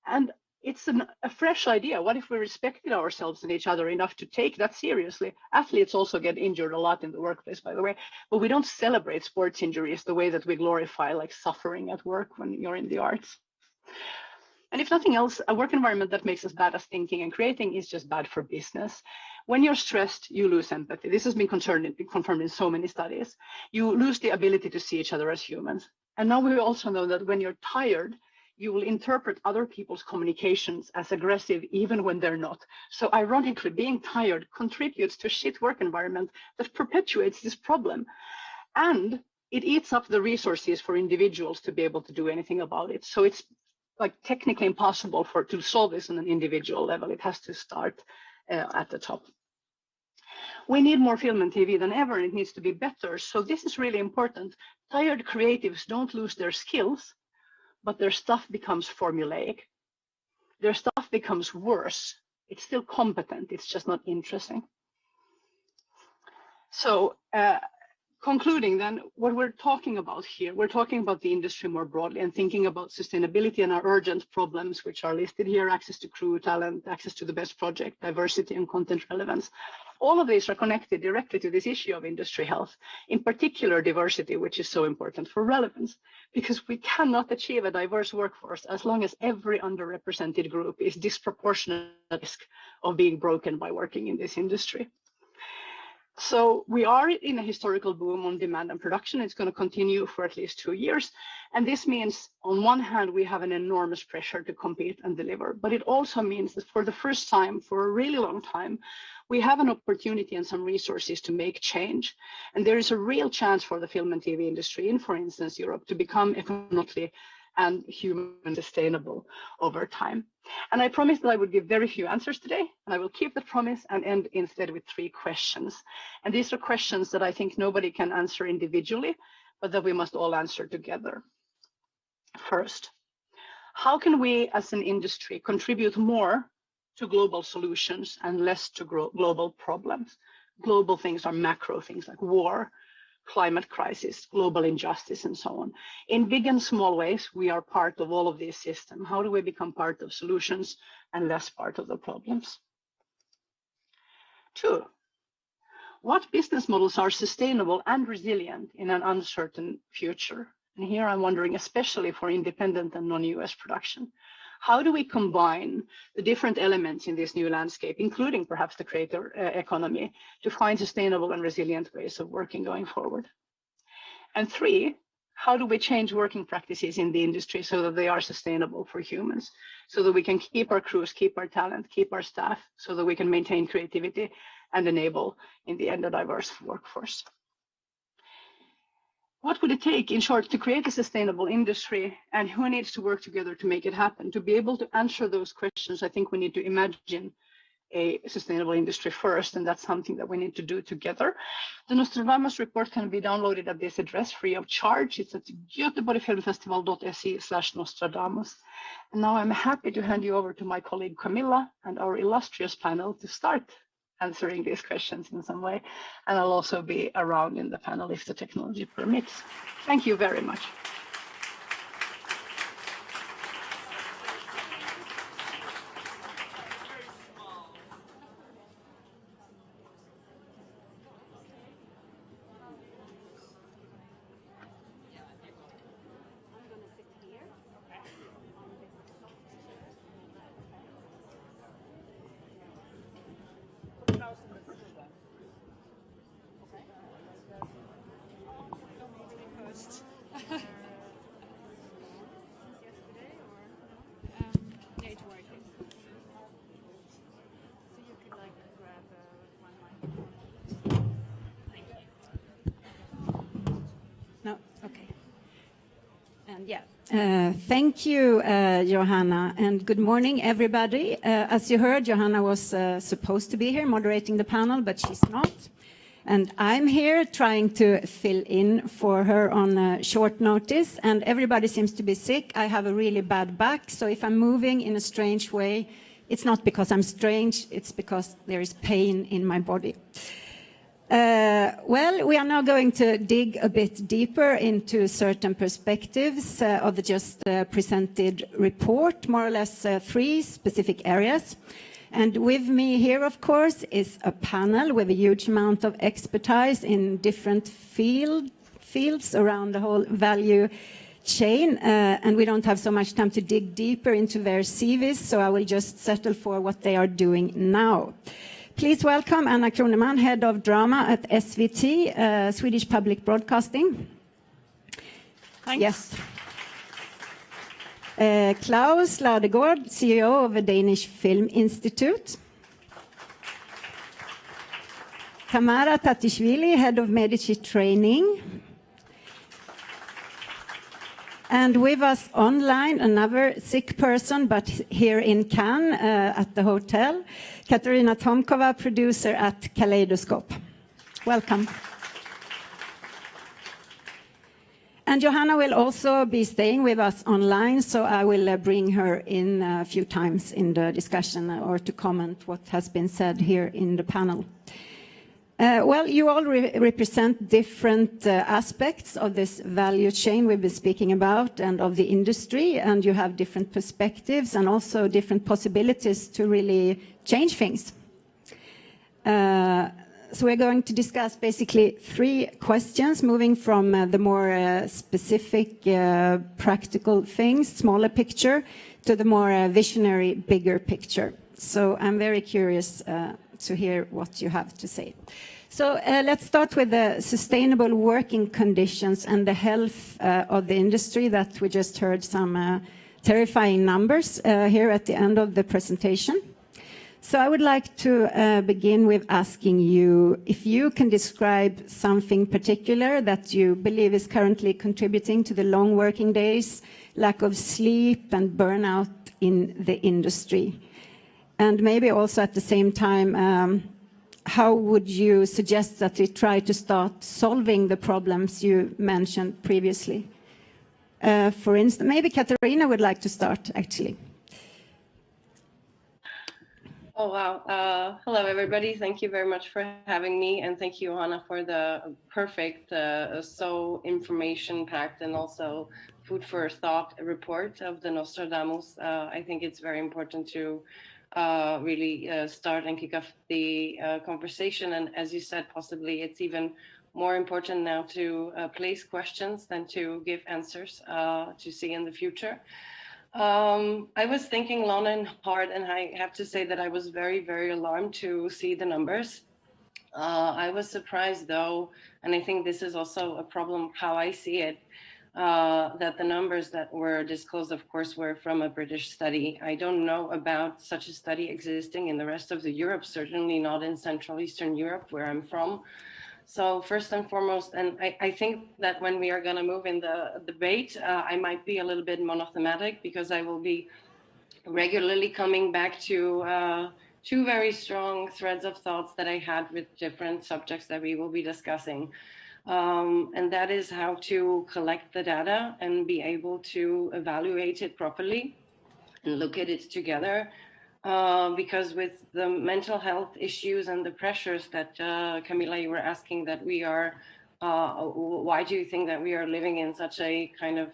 And it's a fresh idea. What if we respected ourselves and each other enough to take that seriously? Athletes also get injured a lot in the workplace, by the way, but we don't celebrate sports injuries the way that we glorify like suffering at work when you're in the arts. And if nothing else, a work environment that makes us bad at thinking and creating is just bad for business. When you're stressed, you lose empathy. This has been confirmed in so many studies. You lose the ability to see each other as humans. And now we also know that when you're tired, you will interpret other people's communications as aggressive even when they're not. So ironically, being tired contributes to a shit work environment that perpetuates this problem. And it eats up the resources for individuals to be able to do anything about it. So it's like technically impossible to solve this on an individual level. It has to start at the top. We need more film and TV than ever, and it needs to be better. So this is really important. Tired creatives don't lose their skills, but their stuff becomes formulaic. Their stuff becomes worse. It's still competent, it's just not interesting. So concluding then, what we're talking about here, we're talking about the industry more broadly and thinking about sustainability and our urgent problems, which are listed here: access to crew, talent, access to the best project, diversity and content relevance. All of these are connected directly to this issue of industry health, in particular diversity, which is so important for relevance, because we cannot achieve a diverse workforce as long as every underrepresented group is disproportionate at risk of being broken by working in this industry. So we are in a historical boom on demand and production. It's going to continue for at least 2 years. And this means, on one hand, we have an enormous pressure to compete and deliver. But it also means that for the first time, for a really long time, we have an opportunity and some resources to make change. And there is a real chance for the film and TV industry in, for instance, Europe, to become economically and human sustainable over time. And I promised that I would give very few answers today, and I will keep that promise and end instead with 3 questions. And these are questions that I think nobody can answer individually, but that we must all answer together. First, how can we as an industry contribute more to global solutions and less to global problems? Global things are macro things like war, climate crisis, global injustice, and so on. In big and small ways, we are part of all of these systems. How do we become part of solutions and less part of the problems? 2, what business models are sustainable and resilient in an uncertain future? And here I'm wondering, especially for independent and non-US production, how do we combine the different elements in this new landscape, including perhaps the creator economy, to find sustainable and resilient ways of working going forward? And 3, how do we change working practices in the industry so that they are sustainable for humans, so that we can keep our crews, keep our talent, keep our staff, so that we can maintain creativity and enable, in the end, a diverse workforce? What would it take, in short, to create a sustainable industry, and who needs to work together to make it happen? To be able to answer those questions, I think we need to imagine a sustainable industry first, and that's something that we need to do together. The Nostradamus report can be downloaded at this address free of charge. It's at göteborgfilmfestival.se/Nostradamus. And now I'm happy to hand you over to my colleague Camilla and our illustrious panel to start answering these questions in some way. And I'll also be around in the panel if the technology permits. Thank you very much. No, okay. And thank you, Johanna, and good morning, everybody. As you heard, Johanna was supposed to be here moderating the panel, but she's not. And I'm here trying to fill in for her on short notice, and everybody seems to be sick. I have a really bad back, so if I'm moving in a strange way, it's not because I'm strange, it's because there is pain in my body. Well, we are now going to dig a bit deeper into certain perspectives of the just presented report, more or less 3 specific areas. And with me here, of course, is a panel with a huge amount of expertise in different fields around the whole value chain. And we don't have so much time to dig deeper into their CVs, so I will just settle for what they are doing now. Please welcome Anna Kroneman, Head of Drama at SVT, Swedish Public Broadcasting. Thanks. Yes. Klaus Ladegård, CEO of the Danish Film Institute. Tamara Tatishvili, Head of Medici Training. And with us online, another sick person, but here in Cannes at the hotel, Katarina Tomkova, producer at Kaleidoscope. Welcome. And Johanna will also be staying with us online, so I will bring her in a few times in the discussion or to comment what has been said here in the panel. Well, you all represent different aspects of this value chain we've been speaking about and of the industry, and you have different perspectives and also different possibilities to really change things. So we're going to discuss basically 3 questions, moving from the more specific, practical things, smaller picture, to the more visionary, bigger picture. So I'm very curious to hear what you have to say. So let's start with the sustainable working conditions and the health of the industry that we just heard some terrifying numbers here at the end of the presentation. So I would like to begin with asking you if you can describe something particular that you believe is currently contributing to the long working days, lack of sleep and burnout in the industry. And maybe also at the same time, how would you suggest that we try to start solving the problems you mentioned previously? For instance, maybe Katarina would like to start, actually. Oh, wow. Hello, everybody. Thank you very much for having me. And thank you, Johanna, for the perfect, so information-packed and also food for thought report of the Nostradamus. I think it's very important to really start and kick off the conversation. And as you said, possibly it's even more important now to place questions than to give answers to see in the future. I was thinking long and hard, and I have to say that I was very, very alarmed to see the numbers. I was surprised, though, and I think this is also a problem how I see it, that the numbers that were disclosed, of course, were from a British study. I don't know about such a study existing in the rest of the Europe, certainly not in Central Eastern Europe, where I'm from. So first and foremost, and I think that when we are going to move in the debate, I might be a little bit monothematic because I will be regularly coming back to 2 very strong threads of thoughts that I had with different subjects that we will be discussing. And that is how to collect the data and be able to evaluate it properly and look at it together. Because with the mental health issues and the pressures that Camilla, you were asking that we are, why do you think that we are living in such a kind of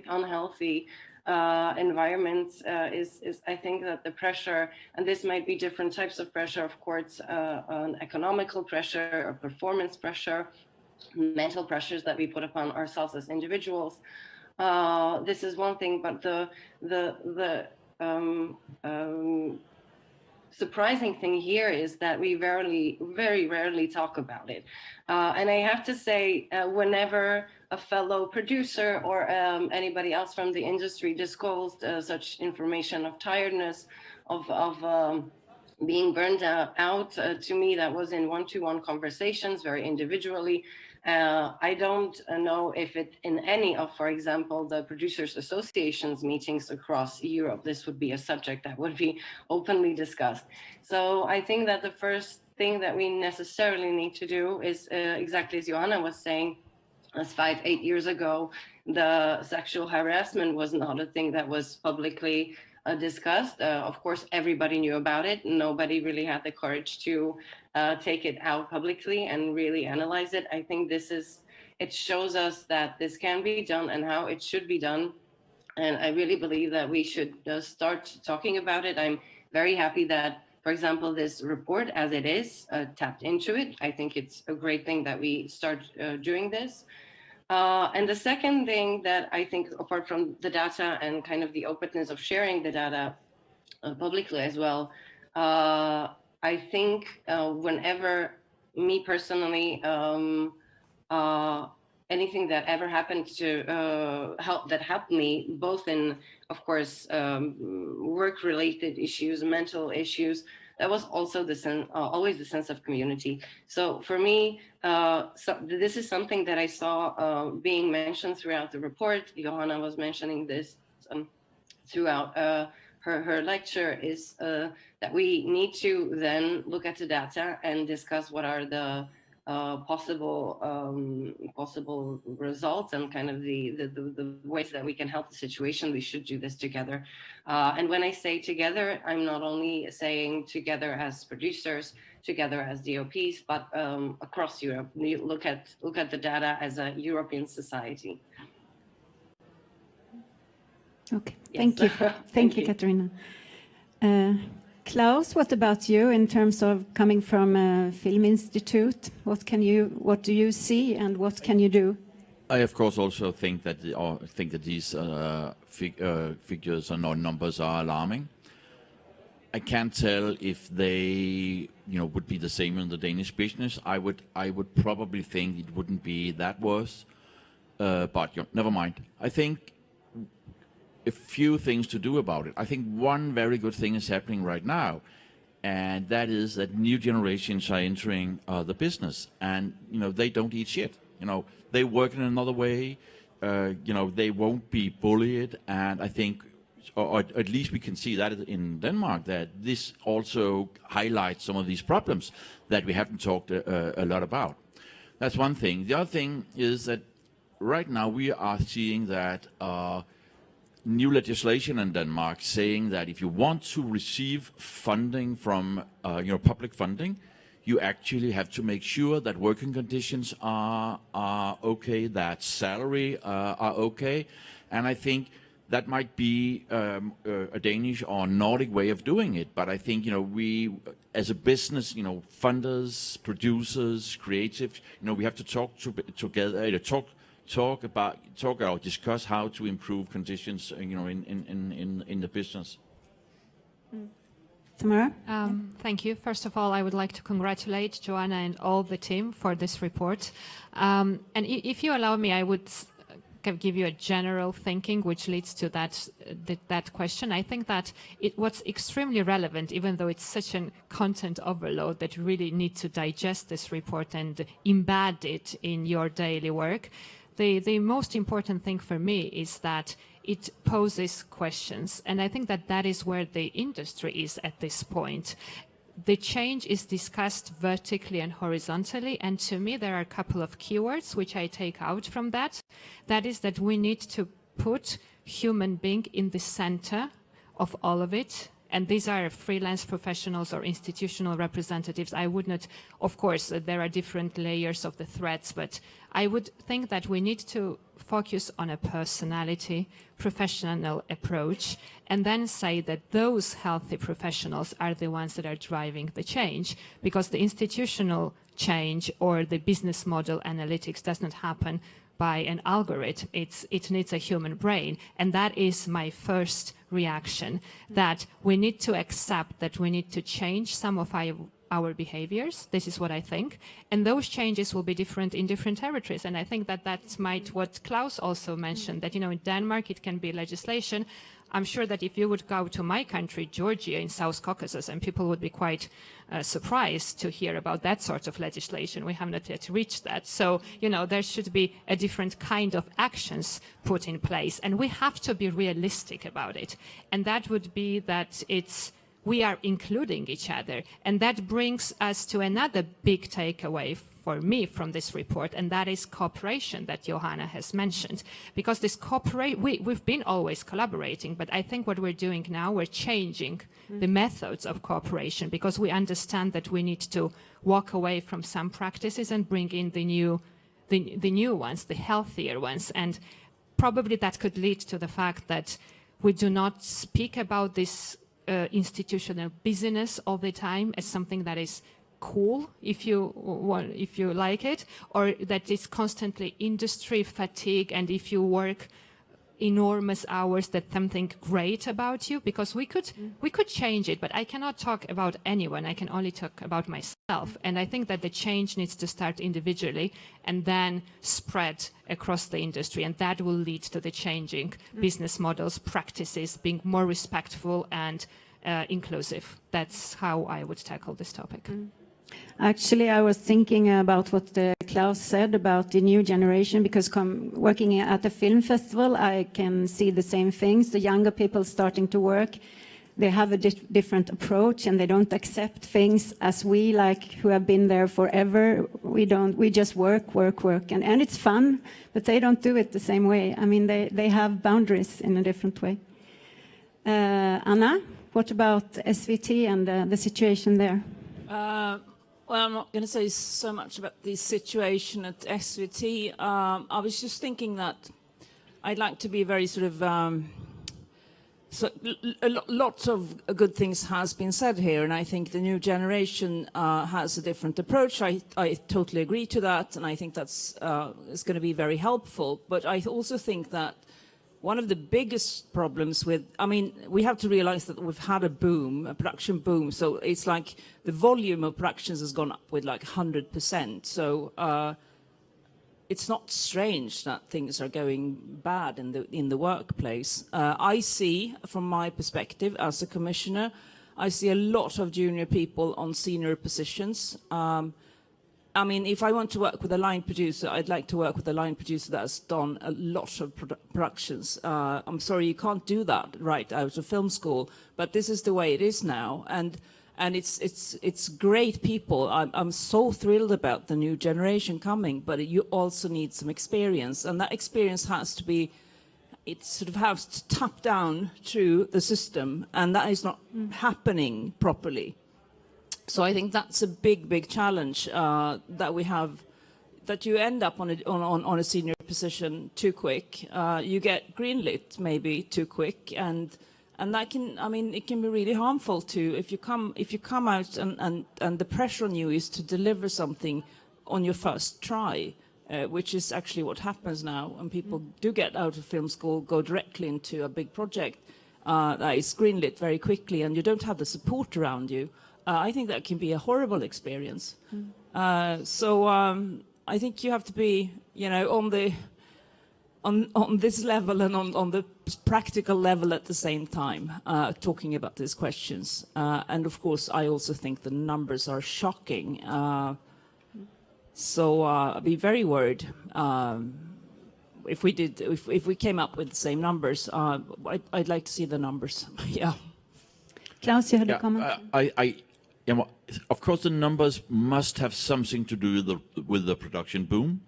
unhealthy environment is I think that the pressure, and this might be different types of pressure, of course, an economical pressure or performance pressure, mental pressures that we put upon ourselves as individuals. This is one thing, but the surprising thing here is that we very rarely talk about it. And I have to say, whenever a fellow producer or anybody else from the industry disclosed such information of tiredness, of being burned out, to me, that was in one-to-one conversations, very individually. I don't know if it in any of, for example, the producers associations meetings across Europe, this would be a subject that would be openly discussed. So I think that the first thing that we necessarily need to do is exactly as Johanna was saying, as 5-8 years ago, the sexual harassment was not a thing that was publicly discussed. Of course, everybody knew about it. Nobody really had the courage to take it out publicly and really analyze it. I think it shows us that this can be done and how it should be done. And I really believe that we should start talking about it. I'm very happy that, for example, this report, as it is, tapped into it. I think it's a great thing that we start doing this. And the second thing that I think, apart from the data and kind of the openness of sharing the data publicly as well, I think whenever me personally, anything that ever happened to that helped me, both in of course, work-related issues, mental issues. That was also always the sense of community. So for me, this is something that I saw being mentioned throughout the report. Johanna was mentioning this throughout her lecture, is that we need to then look at the data and discuss what are the possible results and kind of the ways that we can help the situation. We should do this together. And when I say together, I'm not only saying together as producers, together as DOPs, but across Europe. We look at the data as a European society. Okay, Yes. thank you. Thank you, Katarina. Klaus, what about you in terms of coming from a film institute? What do you see, and what can you do? I of course also think that these figures or numbers are alarming. I can't tell if they would be the same in the Danish business. I would probably think it wouldn't be that worse, but never mind. I think a few things to do about it. I think one very good thing is happening right now, and that is that new generations are entering the business, and they don't eat shit. They work in another way. They won't be bullied, and I think, or at least we can see that in Denmark, that this also highlights some of these problems that we haven't talked a lot about. That's one thing. The other thing is that right now we are seeing that new legislation in Denmark saying that if you want to receive funding from public funding, you actually have to make sure that working conditions are okay, that salary are okay, and I think that might be a Danish or Nordic way of doing it. But I think we, as a business, funders, producers, creatives, we have to talk together, talk or discuss how to improve conditions, in the business. Tamara? Thank you. First of all, I would like to congratulate Joanna and all the team for this report. And if you allow me, I would give you a general thinking which leads to that question. I think that what's extremely relevant, even though it's such a content overload that you really need to digest this report and embed it in your daily work, the most important thing for me is that it poses questions. And I think that is where the industry is at this point. The change is discussed vertically and horizontally, and to me there are a couple of keywords which I take out from that. That is that we need to put human being in the center of all of it. And these are freelance professionals or institutional representatives. I would not, of course, there are different layers of the threats, but I would think that we need to focus on a personality, professional approach, and then say that those healthy professionals are the ones that are driving the change, because the institutional change or the business model analytics does not happen by an algorithm. It needs a human brain. And that is my first reaction, that we need to accept that we need to change some of our behaviors. This is what I think. And those changes will be different in different territories. And I think that that's what Klaus also mentioned, that, in Denmark, it can be legislation. I'm sure that if you would go to my country, Georgia, in South Caucasus, and people would be quite surprised to hear about that sort of legislation. We have not yet reached that. So, there should be a different kind of actions put in place. And we have to be realistic about it. And that would be that we are including each other. And that brings us to another big takeaway for me from this report, and that is cooperation that Johanna has mentioned. Because this we've been always collaborating, but I think what we're doing now, we're changing the methods of cooperation, because we understand that we need to walk away from some practices and bring in the new ones, the healthier ones. And probably that could lead to the fact that we do not speak about this institutional business all the time as something that is cool, if you like it, or that is constantly industry fatigue, and if you work enormous hours that them think great about you, because we could change it, but I cannot talk about anyone. I can only talk about myself. And I think that the change needs to start individually and then spread across the industry, and that will lead to the changing business models, practices, being more respectful and inclusive. That's how I would tackle this topic. Actually, I was thinking about what Klaus said about the new generation, because working at a film festival, I can see the same things. The younger people starting to work, they have a different approach, and they don't accept things as we, like, who have been there forever. We just work, and it's fun, but they don't do it the same way. I mean, they have boundaries in a different way. Anna, what about SVT and the situation there? Well, I'm not going to say so much about the situation at SVT. I was just thinking that I'd like to be very sort of... lots of good things has been said here, and I think the new generation has a different approach. I totally agree to that, and I think that's is going to be very helpful. But I also think that one of the biggest problems with, I mean, we have to realize that we've had a boom, a production boom. So it's like the volume of productions has gone up with like 100%. So it's not strange that things are going bad in the workplace. I see, from my perspective as a commissioner, I see a lot of junior people on senior positions. I mean, if I want to work with a line producer, I'd like to work with a line producer that has done a lot of productions. I'm sorry, you can't do that right out of film school, but this is the way it is now, and it's great people. I'm so thrilled about the new generation coming, but you also need some experience, and that experience has to be, it sort of has to tap down through the system, and that is not happening properly. So I think that's a big challenge that we have, that you end up on a senior position too quick. You get greenlit maybe too quick, and that can, I mean, it can be really harmful too if you come out and the pressure on you is to deliver something on your first try, which is actually what happens now, and people do get out of film school, go directly into a big project that is greenlit very quickly, and you don't have the support around you. I think that can be a horrible experience. So I think you have to be, you know, on this level and on the practical level at the same time, talking about these questions. And of course, I also think the numbers are shocking. So I'd be very worried if we came up with the same numbers. I'd like to see the numbers. Yeah. Klaus, you had a comment? Of course, the numbers must have something to do with the production boom.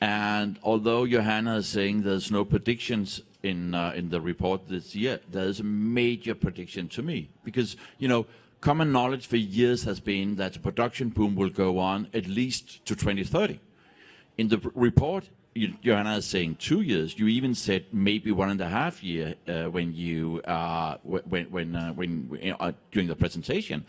And although Johanna is saying there's no predictions in the report this year, there's a major prediction to me. Because, you know, common knowledge for years has been that the production boom will go on at least to 2030. In the report, Johanna is saying 2 years. You even said maybe 1.5 years during the presentation.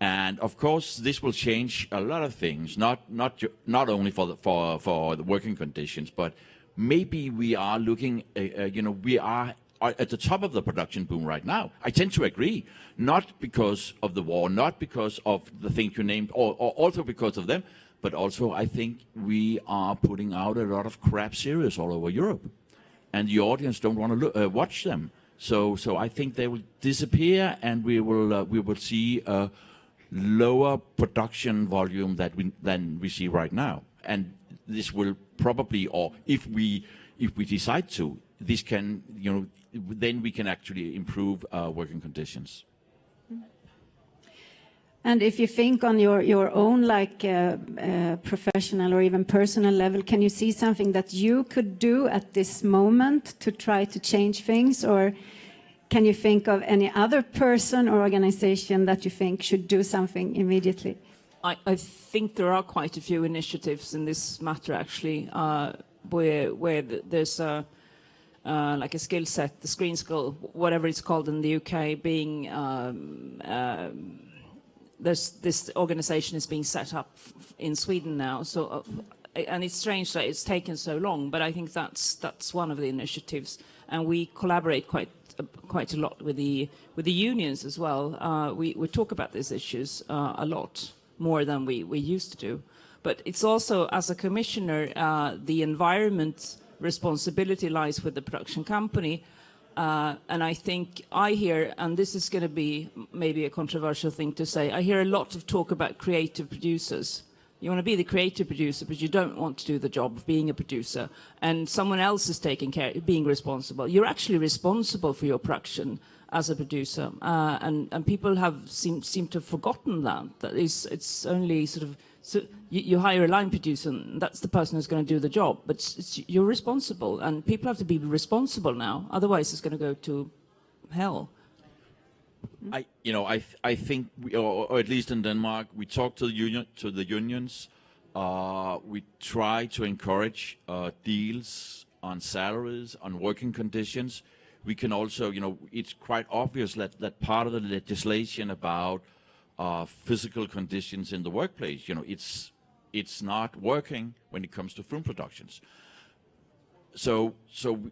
And of course, this will change a lot of things, not only for the working conditions, but maybe we are looking, we are at the top of the production boom right now. I tend to agree, not because of the war, not because of the things you named, or also because of them, but also I think we are putting out a lot of crap series all over Europe, and the audience don't want to watch them. So I think they will disappear, and we will see a lower production volume than we see right now. And this will probably, or if we decide to, this can, then we can actually improve working conditions. And if you think on your own, like professional or even personal level, can you see something that you could do at this moment to try to change things? Or can you think of any other person or organization that you think should do something immediately? I think there are quite a few initiatives in this matter, actually, where there's like a skill set, the screen school, whatever it's called in the UK, being this organization is being set up in Sweden now. So and it's strange that it's taken so long, but I think that's one of the initiatives, and we collaborate quite a lot with the unions as well. We talk about these issues a lot more than we used to do. But it's also, as a commissioner, the environment responsibility lies with the production company. And I think I hear, and this is going to be maybe a controversial thing to say, I hear a lot of talk about creative producers. You want to be the creative producer, but you don't want to do the job of being a producer. And someone else is taking care, being responsible. You're actually responsible for your production as a producer. And people seem to have forgotten that it's only sort of, so you hire a line producer, and that's the person who's going to do the job. But you're responsible, and people have to be responsible now. Otherwise, it's going to go to hell. I think, or at least in Denmark, we talk to the unions. We try to encourage deals on salaries, on working conditions. We can also, it's quite obvious that part of the legislation about physical conditions in the workplace, it's not working when it comes to film productions. So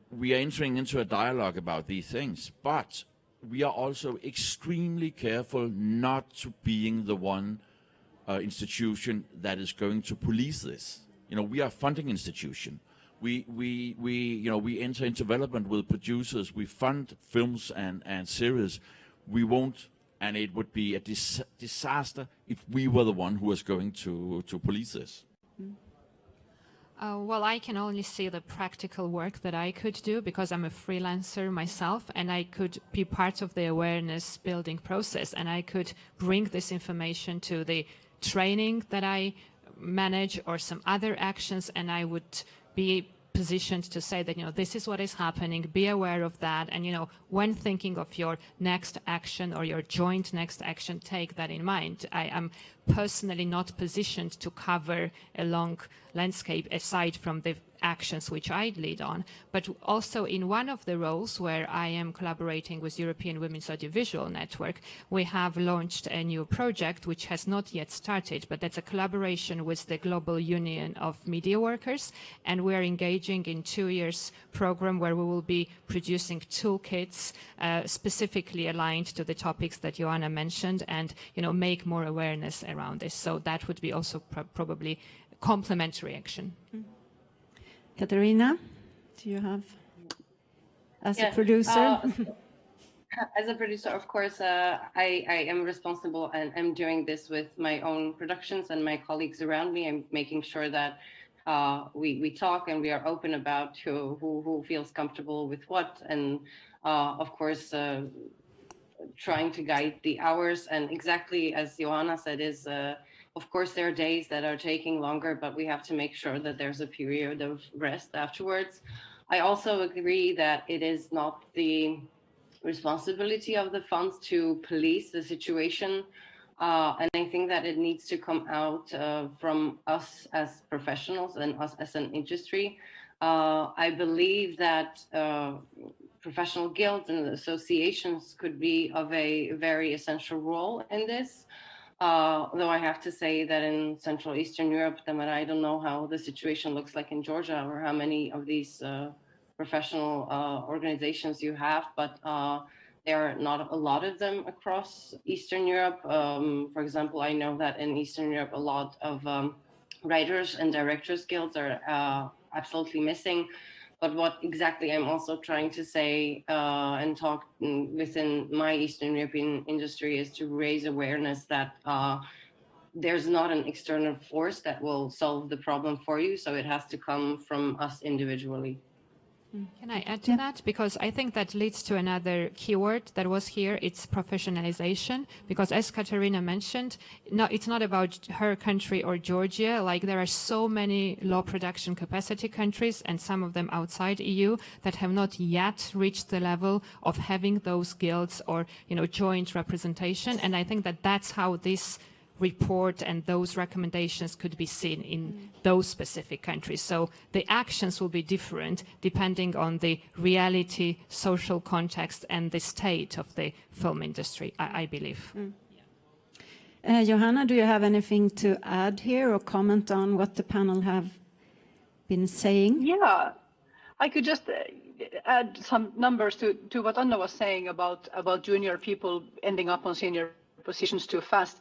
we are entering into a dialogue about these things, but we are also extremely careful not to being the one institution that is going to police this. We are a funding institution. We enter into development with producers. We fund films and series. We won't. And it would be a disaster if we were the one who was going to police this. Well, I can only see the practical work that I could do because I'm a freelancer myself, and I could be part of the awareness building process, and I could bring this information to the training that I manage or some other actions, and I would be positioned to say that, this is what is happening, be aware of that, and, when thinking of your next action or your joint next action, take that in mind. I am personally not positioned to cover a long landscape aside from the actions which I lead on, but also in one of the roles where I am collaborating with European Women's Audiovisual Network, we have launched a new project which has not yet started, but that's a collaboration with the Global Union of Media Workers, and we are engaging in 2 years program where we will be producing toolkits specifically aligned to the topics that Joanna mentioned, and make more awareness around this. So that would be also probably complementary action. Katarina, do you have, as a producer? As a producer, of course, I am responsible, and I'm doing this with my own productions and my colleagues around me. I'm making sure that we talk and we are open about who feels comfortable with what, and of course, trying to guide the hours. And exactly as Joanna said, is of course, there are days that are taking longer, but we have to make sure that there's a period of rest afterwards. I also agree that it is not the responsibility of the funds to police the situation. And I think that it needs to come out from us as professionals and us as an industry. I believe that professional guilds and associations could be of a very essential role in this. Though I have to say that in Central Eastern Europe, I don't know how the situation looks like in Georgia or how many of these professional organizations you have, but there are not a lot of them across Eastern Europe. For example, I know that in Eastern Europe, a lot of writers and directors guilds are absolutely missing. But what exactly I'm also trying to say and talk within my Eastern European industry is to raise awareness that there's not an external force that will solve the problem for you. So it has to come from us individually. Can I add to that? Because I think that leads to another keyword that was here. It's professionalization. Because as Katarina mentioned, no, it's not about her country or Georgia. Like, there are so many low production capacity countries, and some of them outside EU, that have not yet reached the level of having those guilds or, joint representation. And I think that that's how this report and those recommendations could be seen in those specific countries. So the actions will be different depending on the reality, social context, and the state of the film industry, I believe. Johanna, do you have anything to add here or comment on what the panel have been saying? Yeah, I could just add some numbers to what Anna was saying about junior people ending up on senior positions too fast.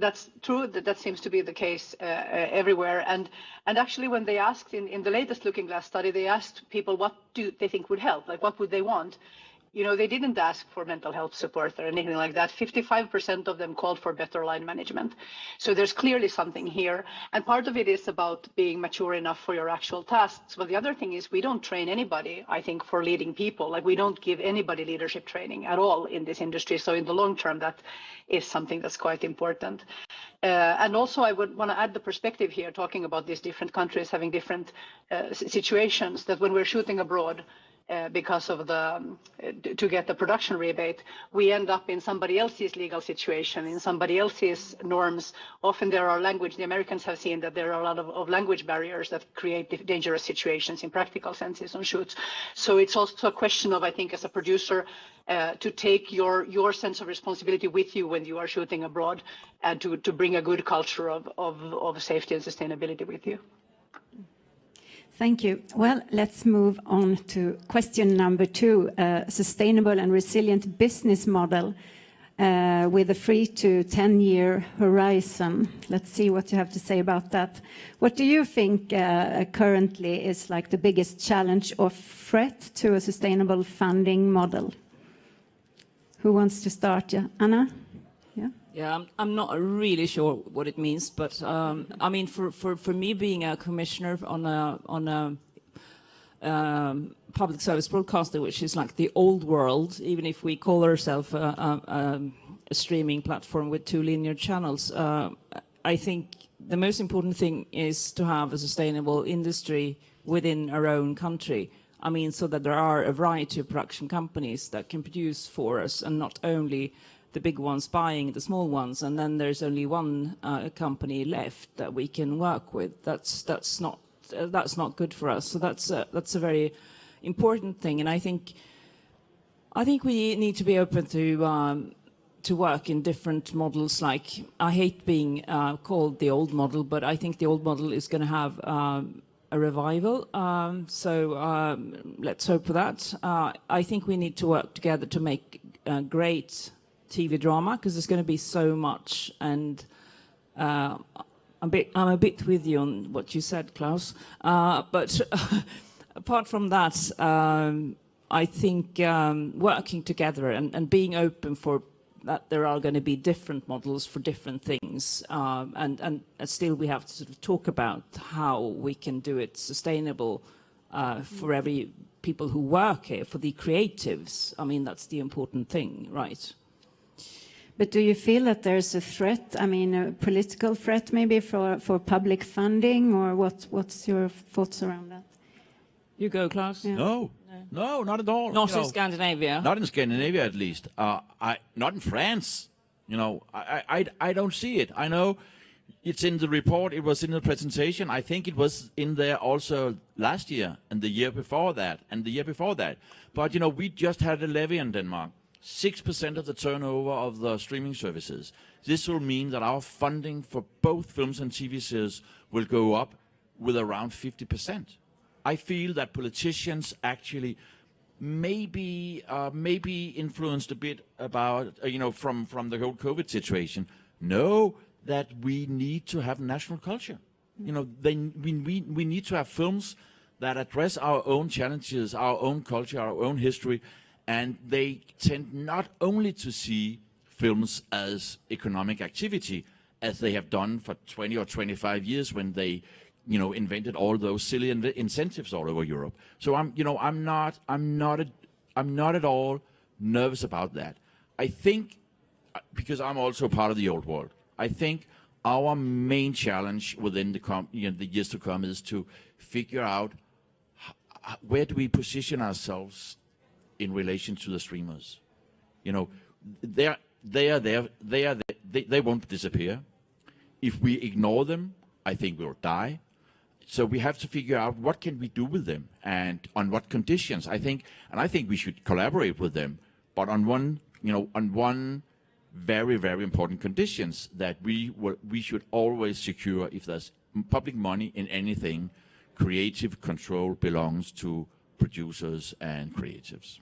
That's true. That seems to be the case everywhere. And actually, when they asked in the latest Looking Glass study, they asked people what do they think would help, like what would they want. You know, they didn't ask for mental health support or anything like that. 55% of them called for better line management. So there's clearly something here. And part of it is about being mature enough for your actual tasks. But the other thing is we don't train anybody, I think, for leading people. Like we don't give anybody leadership training at all in this industry. So in the long term, that is something that's quite important. And also I would want to add the perspective here, talking about these different countries having different situations, that when we're shooting abroad, because of to get the production rebate, we end up in somebody else's legal situation, in somebody else's norms. Often there are the Americans have seen that there are a lot of language barriers that create dangerous situations in practical senses on shoots. So it's also a question of, I think, as a producer, to take your sense of responsibility with you when you are shooting abroad, and to bring a good culture of safety and sustainability with you. Thank you. Well, let's move on to question number 2, sustainable and resilient business model with a 3 to 10-year horizon. Let's see what you have to say about that. What do you think currently is like the biggest challenge or threat to a sustainable funding model? Who wants to start? Yeah, Anna? Yeah. Yeah, I'm not really sure what it means, but I mean, for me, being a commissioner on a public service broadcaster, which is like the old world, even if we call ourselves a streaming platform with 2 linear channels, I think the most important thing is to have a sustainable industry within our own country. I mean, so that there are a variety of production companies that can produce for us, and not only the big ones buying the small ones, and then there's only one company left that we can work with. That's not good for us. So that's a very important thing, and I think we need to be open to work in different models. Like, I hate being called the old model, but I think the old model is going to have a revival. So let's hope for that. I think we need to work together to make great TV drama, because there's going to be so much, and I'm a bit with you on what you said, Klaus. But apart from that, I think working together and being open for that there are going to be different models for different things, and still we have to sort of talk about how we can do it sustainable for every people who work here, for the creatives. I mean, that's the important thing, right? But do you feel that there's a threat, I mean, a political threat maybe for public funding, or what's your thoughts around that? You go, Klaus. Yeah. No, not at all. Not in Scandinavia. Not in Scandinavia, at least. Not in France. You know, I don't see it. I know it's in the report. It was in the presentation. I think it was in there also last year and the year before that and the year before that. But, you know, we just had a levy in Denmark. 6% of the turnover of the streaming services. This will mean that our funding for both films and TV series will go up with around 50%. I feel that politicians actually maybe influenced a bit about, from the whole COVID situation, know that we need to have national culture. You know, we need to have films that address our own challenges, our own culture, our own history. And they tend not only to see films as economic activity, as they have done for 20 or 25 years when they, invented all those silly incentives all over Europe. So I'm not at all nervous about that. I think, because I'm also part of the old world, I think our main challenge within the years to come is to figure out where do we position ourselves in relation to the streamers. They are there. They won't disappear. If we ignore them, I think we'll die. So we have to figure out what can we do with them and on what conditions. I think we should collaborate with them, but on one very, very important conditions, that we should always secure, if there's public money in anything, creative control belongs to producers and creatives.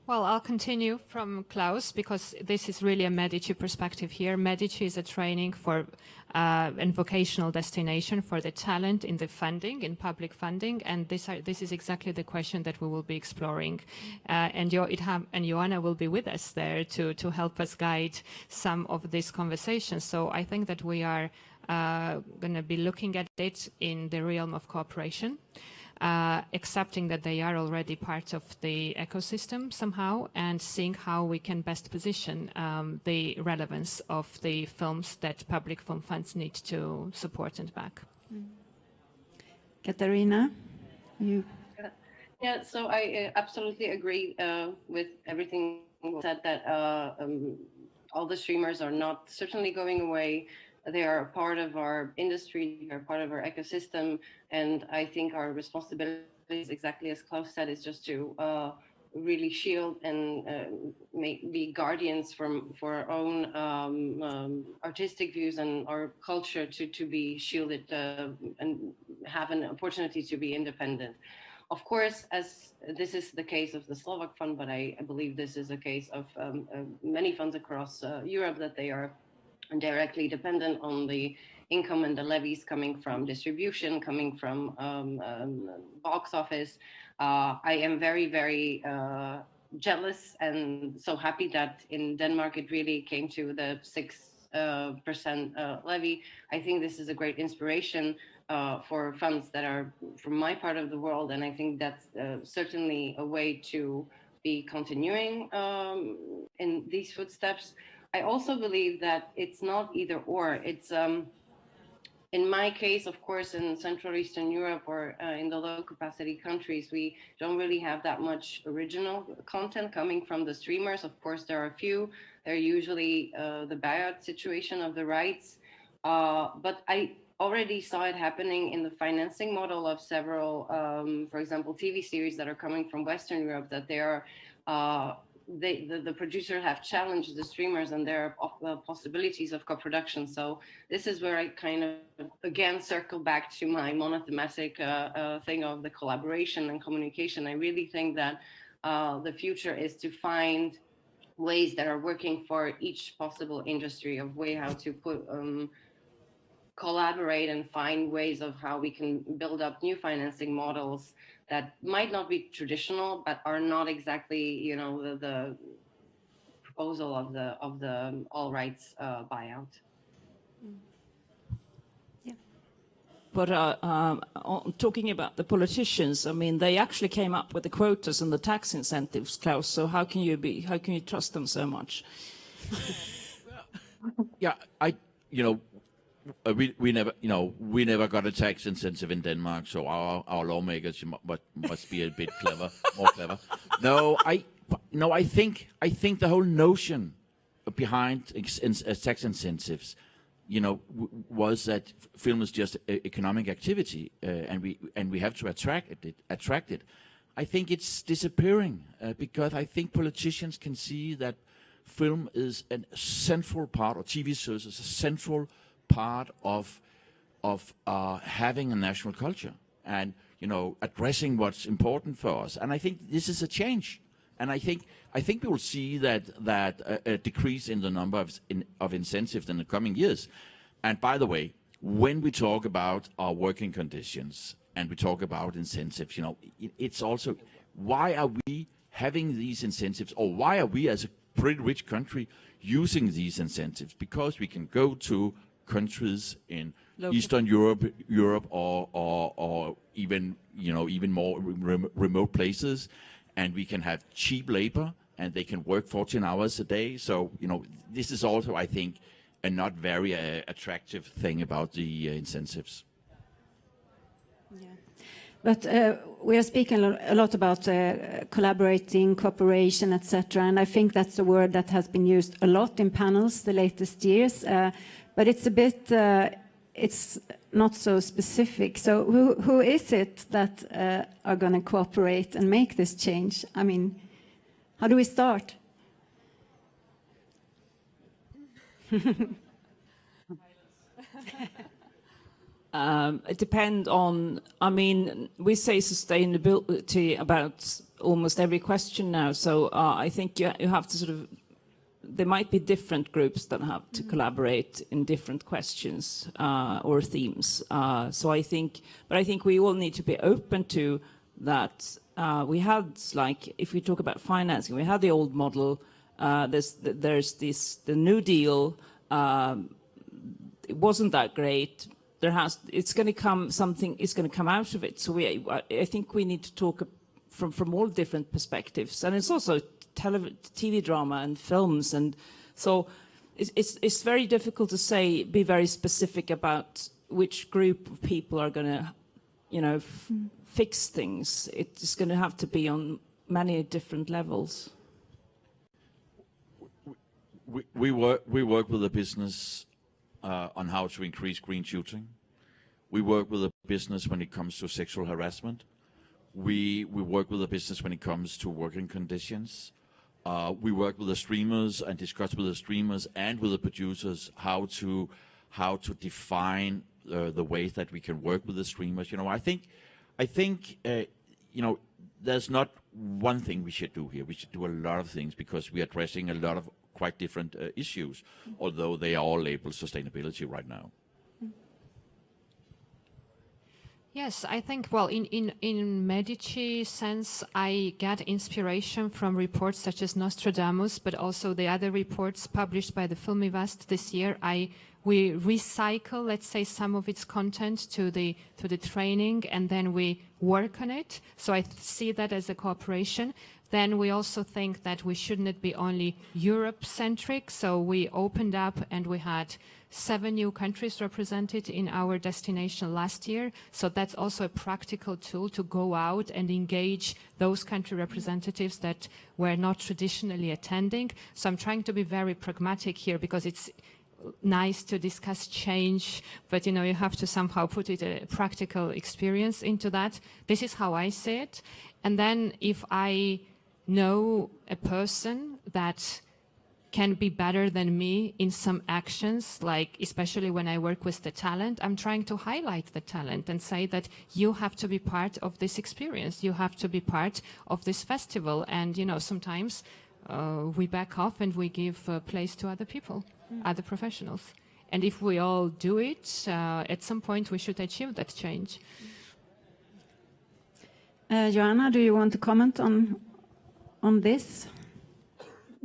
Well, I'll continue from Klaus, because this is really a Medici perspective here. Medici is a training for and vocational destination for the talent in the funding, in public funding, and this is exactly the question that we will be exploring. And Joanna will be with us there to help us guide some of these conversations. So I think that we are going to be looking at it in the realm of cooperation. Accepting that they are already part of the ecosystem somehow, and seeing how we can best position the relevance of the films that public film funds need to support and back. Katarina, you? Yeah, so I absolutely agree with everything said, that all the streamers are not certainly going away. They are a part of our industry, they are part of our ecosystem, and I think our responsibility is exactly as Klaus said, is just to really shield and be guardians for our own artistic views and our culture to be shielded and have an opportunity to be independent. Of course, as this is the case of the Slovak Fund, but I believe this is a case of many funds across Europe, that they are directly dependent on the income and the levies coming from distribution, coming from box office. I am very, very jealous and so happy that in Denmark it really came to the 6% levy. I think this is a great inspiration for funds that are from my part of the world, and I think that's certainly a way to be continuing in these footsteps. I also believe that it's not either or. It's in my case, of course, in Central Eastern Europe or in the low capacity countries, we don't really have that much original content coming from the streamers. Of course, there are a few. They're usually the buyout situation of the rights. But I already saw it happening in the financing model of several, for example, TV series that are coming from Western Europe, that they are the producers have challenged the streamers and their possibilities of co-production. So this is where I kind of again circle back to my monothematic thing of the collaboration and communication. I really think that the future is to find ways that are working for each possible industry, of way how to put collaborate and find ways of how we can build up new financing models that might not be traditional, but are not exactly, you know, the proposal of the all rights buyout. Yeah. But talking about the politicians, I mean, they actually came up with the quotas and the tax incentives, Klaus. So how can you trust them so much? Yeah, we never got a tax incentive in Denmark, so our lawmakers must be a bit more clever. I think the whole notion behind tax incentives, was that film is just economic activity, and we have to attract it. I think it's disappearing because I think politicians can see that film is a central part, or TV shows is a central part of having a national culture, and addressing what's important for us. And I think this is a change, and I think we will see that a decrease in the number of incentives in the coming years. And by the way, when we talk about our working conditions and we talk about incentives, it's also, why are we having these incentives, or why are we as a pretty rich country using these incentives? Because we can go to countries in Eastern Europe, or even more remote places, and we can have cheap labor, and they can work 14 hours a day. So this is also, I think, a not very attractive thing about the incentives. Yeah. But we are speaking a lot about collaborating, cooperation, etc. And I think that's a word that has been used a lot in panels the latest years. But it's a bit, it's not so specific. So who is it that are going to cooperate and make this change? I mean, how do we start? It depends on, I mean, we say sustainability about almost every question now. So I think you have to sort of, there might be different groups that have to collaborate in different questions or themes. So I think we all need to be open to that. We had, like, if we talk about financing, we had the old model. There's the New Deal. It wasn't that great. It's going to come something. It's going to come out of it. So I think we need to talk from all different perspectives, and it's also TV drama and films, and so it's very difficult to be very specific about which group of people are going to, fix things. It's going to have to be on many different levels. We work with the business on how to increase green shooting. We work with the business when it comes to sexual harassment. We work with the business when it comes to working conditions. We work with the streamers and discuss with the streamers and with the producers how to define the ways that we can work with the streamers. I think there's not one thing we should do here. We should do a lot of things because we are addressing a lot of quite different issues, although they are all labeled sustainability right now. Yes, I think, well, in Medici sense, I get inspiration from reports such as Nostradamus, but also the other reports published by the Filmivest this year. We recycle, let's say, some of its content to the training, and then we work on it. So I see that as a cooperation. Then we also think that we shouldn't be only Europe-centric. So we opened up and we had 7 new countries represented in our destination last year. So that's also a practical tool to go out and engage those country representatives that were not traditionally attending. So I'm trying to be very pragmatic here because it's nice to discuss change, but you have to somehow put it a practical experience into that. This is how I see it. And then if I know a person that can be better than me in some actions, like especially when I work with the talent, I'm trying to highlight the talent and say that you have to be part of this experience. You have to be part of this festival. And, sometimes we back off and we give place to other people, other professionals. And if we all do it, at some point we should achieve that change. Joanna, do you want to comment on this?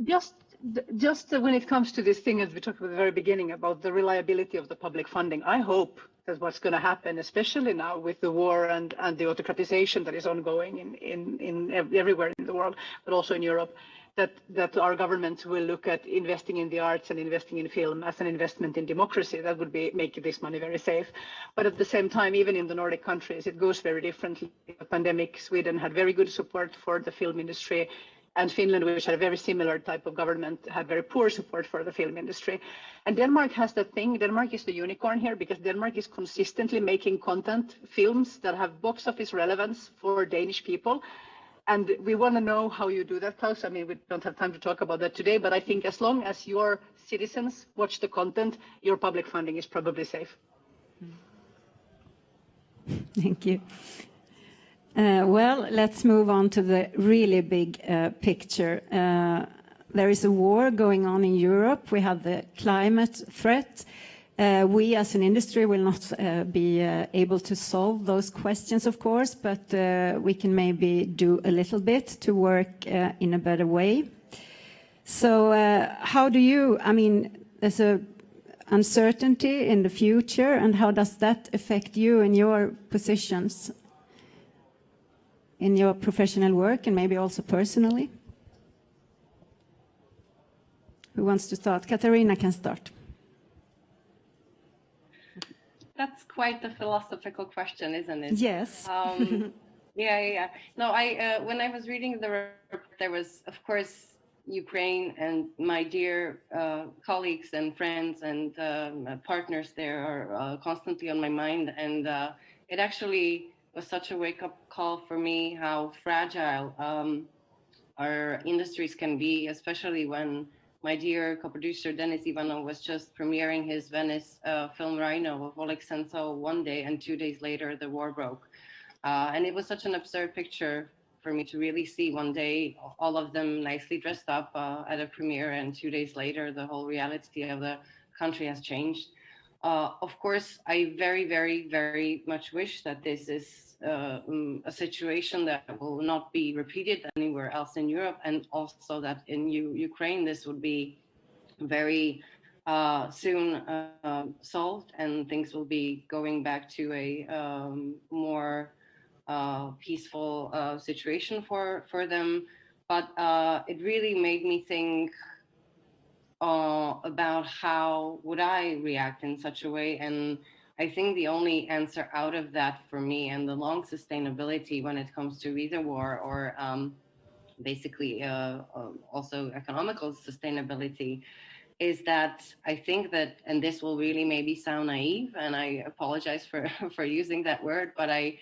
Just when it comes to this thing, as we talked about at the very beginning about the reliability of the public funding, I hope that what's going to happen, especially now with the war and the autocratization that is ongoing in everywhere in the world, but also in Europe, that our governments will look at investing in the arts and investing in film as an investment in democracy. That would make this money very safe. But at the same time, even in the Nordic countries, it goes very differently. The pandemic, Sweden had very good support for the film industry, and Finland, which had a very similar type of government, had very poor support for the film industry. And Denmark has that thing. Denmark is the unicorn here because Denmark is consistently making content, films that have box office relevance for Danish people. And we want to know how you do that, Klaus. I mean, we don't have time to talk about that today, but I think as long as your citizens watch the content, your public funding is probably safe. Thank you. Well, let's move on to the really big picture. There is a war going on in Europe. We have the climate threat. We as an industry will not be able to solve those questions, of course, but we can maybe do a little bit to work in a better way. So how do you, there's a uncertainty in the future, and how does that affect you in your positions, in your professional work, and maybe also personally? Who wants to start? Katarina can start. That's quite a philosophical question, isn't it? Yes. Yeah. No, when I was reading the report, there was, of course, Ukraine, and my dear colleagues and friends and partners there are constantly on my mind. And it actually was such a wake-up call for me how fragile our industries can be, especially when my dear co-producer Denis Ivanov was just premiering his Venice film Rhino of Oleg Sentsov one day, and 2 days later the war broke. And it was such an absurd picture for me to really see one day all of them nicely dressed up at a premiere, and 2 days later the whole reality of the country has changed. Of course, I very, very, very much wish that this is a situation that will not be repeated anywhere else in Europe, and also that in Ukraine this would be very soon solved, and things will be going back to a more peaceful situation for them. But it really made me think about how would I react in such a way. And I think the only answer out of that for me, and the long sustainability when it comes to either war or basically also economical sustainability, is that I think that, and this will really maybe sound naive, and I apologize for for using that word, but I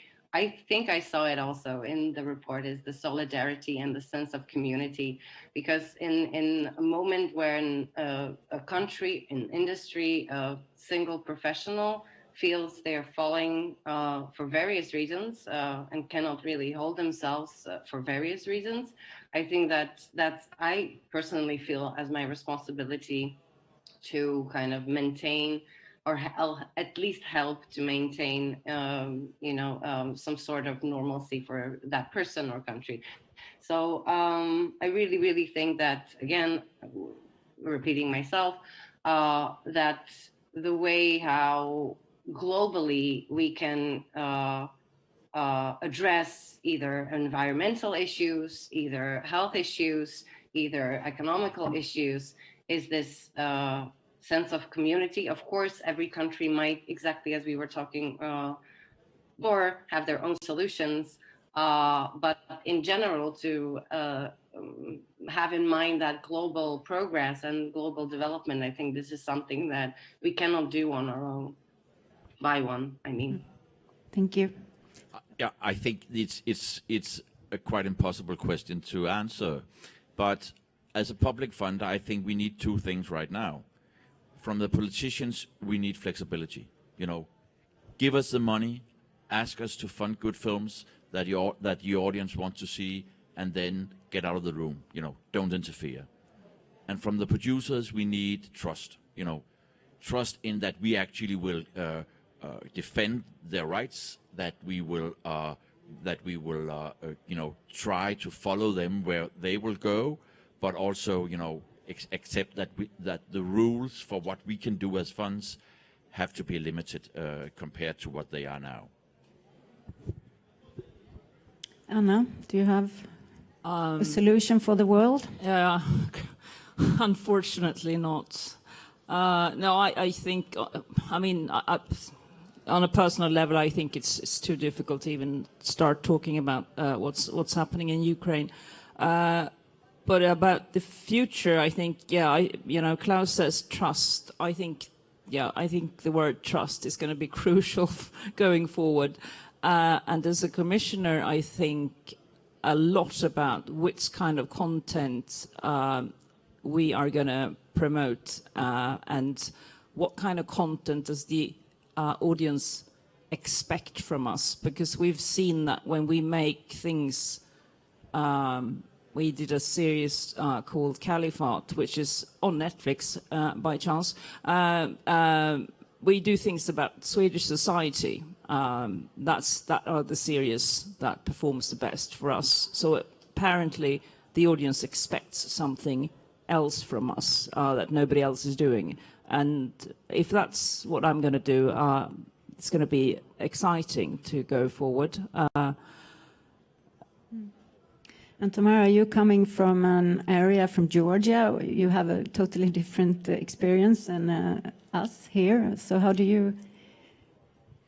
think I saw it also in the report, is the solidarity and the sense of community. Because in a moment when a country, an industry, a single professional feels they're falling for various reasons and cannot really hold themselves for various reasons, I think that's I personally feel as my responsibility to kind of maintain, or at least help to maintain, some sort of normalcy for that person or country. So I really, really think that, again, repeating myself, that the way how globally we can address either environmental issues, either health issues, either economical issues, is this sense of community. Of course, every country might, exactly as we were talking, or have their own solutions. But in general, to have in mind that global progress and global development, I think this is something that we cannot do on our own, by one, I mean. Thank you. Yeah, I think it's a quite impossible question to answer, but as a public fund, I think we need two things right now. From the politicians, we need flexibility. Give us the money, ask us to fund good films that the audience wants to see, and then get out of the room. Don't interfere. And from the producers, we need trust. Trust in that we actually will defend their rights, that we will try to follow them where they will go, but also accept that the rules for what we can do as funds have to be limited compared to what they are now. Anna, do you have a solution for the world? Yeah, unfortunately not. No, I think, on a personal level, I think it's too difficult to even start talking about what's happening in Ukraine. But about the future, I think, Klaus says trust. I think the word trust is going to be crucial going forward. And as a commissioner, I think a lot about which kind of content we are going to promote, and what kind of content does the audience expect from us. Because we've seen that when we make things, we did a series called Caliphate, which is on Netflix by chance. We do things about Swedish society. That are the series that performs the best for us. So apparently the audience expects something else from us that nobody else is doing. And if that's what I'm going to do, it's going to be exciting to go forward. And Tamara, you coming from an area from Georgia, you have a totally different experience than us here. So how do you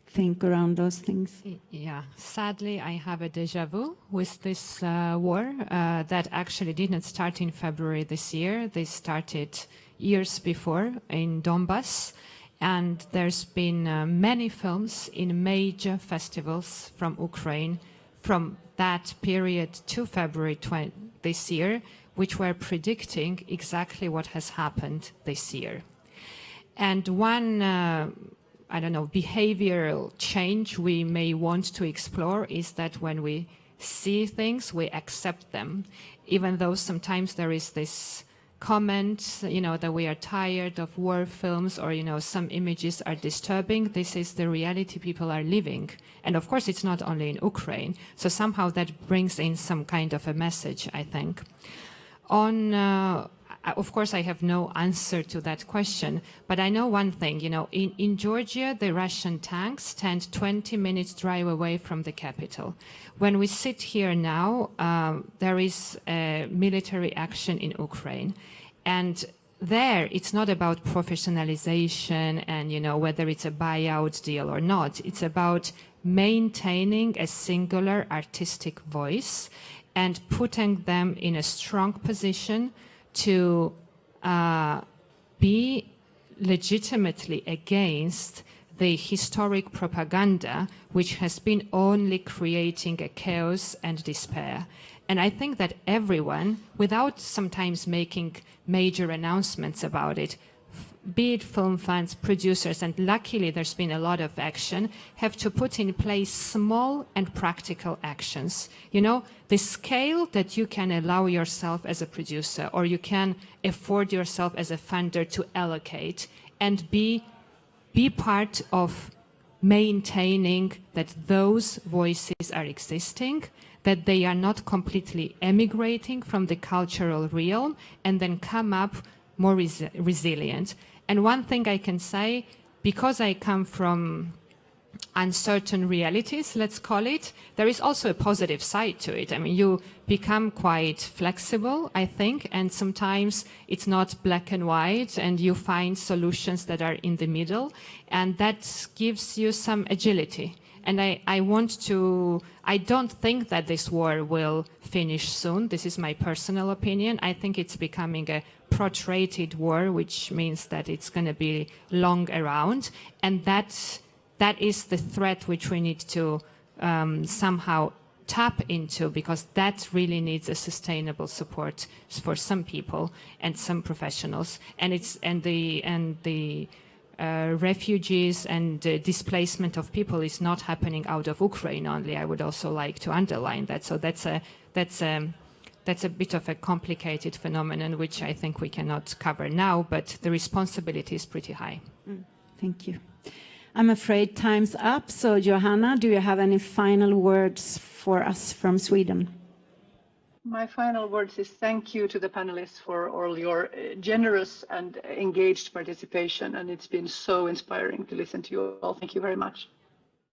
think around those things? Yeah, sadly, I have a déjà vu with this war that actually didn't start in February this year. They started years before in Donbass. And there's been many films in major festivals from Ukraine from that period to February this year, which were predicting exactly what has happened this year. And one, I don't know, behavioral change we may want to explore is that when we see things, we accept them, even though sometimes there is this comment, you know, that we are tired of war films, or, you know, some images are disturbing. This is the reality people are living. And of course, it's not only in Ukraine. So somehow that brings in some kind of a message, I think. Of course, I have no answer to that question, but I know one thing, you know, in Georgia, the Russian tanks stand 20 minutes drive away from the capital. When we sit here now, there is a military action in Ukraine, and there it's not about professionalization and, you know, whether it's a buyout deal or not. It's about maintaining a singular artistic voice and putting them in a strong position to be legitimately against the historic propaganda, which has been only creating a chaos and despair. And I think that everyone, without sometimes making major announcements about it, be it film fans, producers, and luckily there's been a lot of action, have to put in place small and practical actions. You know, the scale that you can allow yourself as a producer, or you can afford yourself as a funder to allocate, and be part of maintaining that those voices are existing, that they are not completely emigrating from the cultural realm, and then come up more resilient. And one thing I can say, because I come from uncertain realities, let's call it, there is also a positive side to it. I mean, you become quite flexible, I think, and sometimes it's not black and white, and you find solutions that are in the middle, and that gives you some agility. And I don't think that this war will finish soon. This is my personal opinion. I think it's becoming a protracted war, which means that it's going to be long around. And that is the threat which we need to somehow tap into, because that really needs a sustainable support for some people and some professionals. And the refugees and displacement of people is not happening out of Ukraine only. I would also like to underline that. So that's a bit of a complicated phenomenon, which I think we cannot cover now, but the responsibility is pretty high. Thank you. I'm afraid time's up. So Johanna, do you have any final words for us from Sweden? My final words is thank you to the panelists for all your generous and engaged participation, and it's been so inspiring to listen to you all. Thank you very much.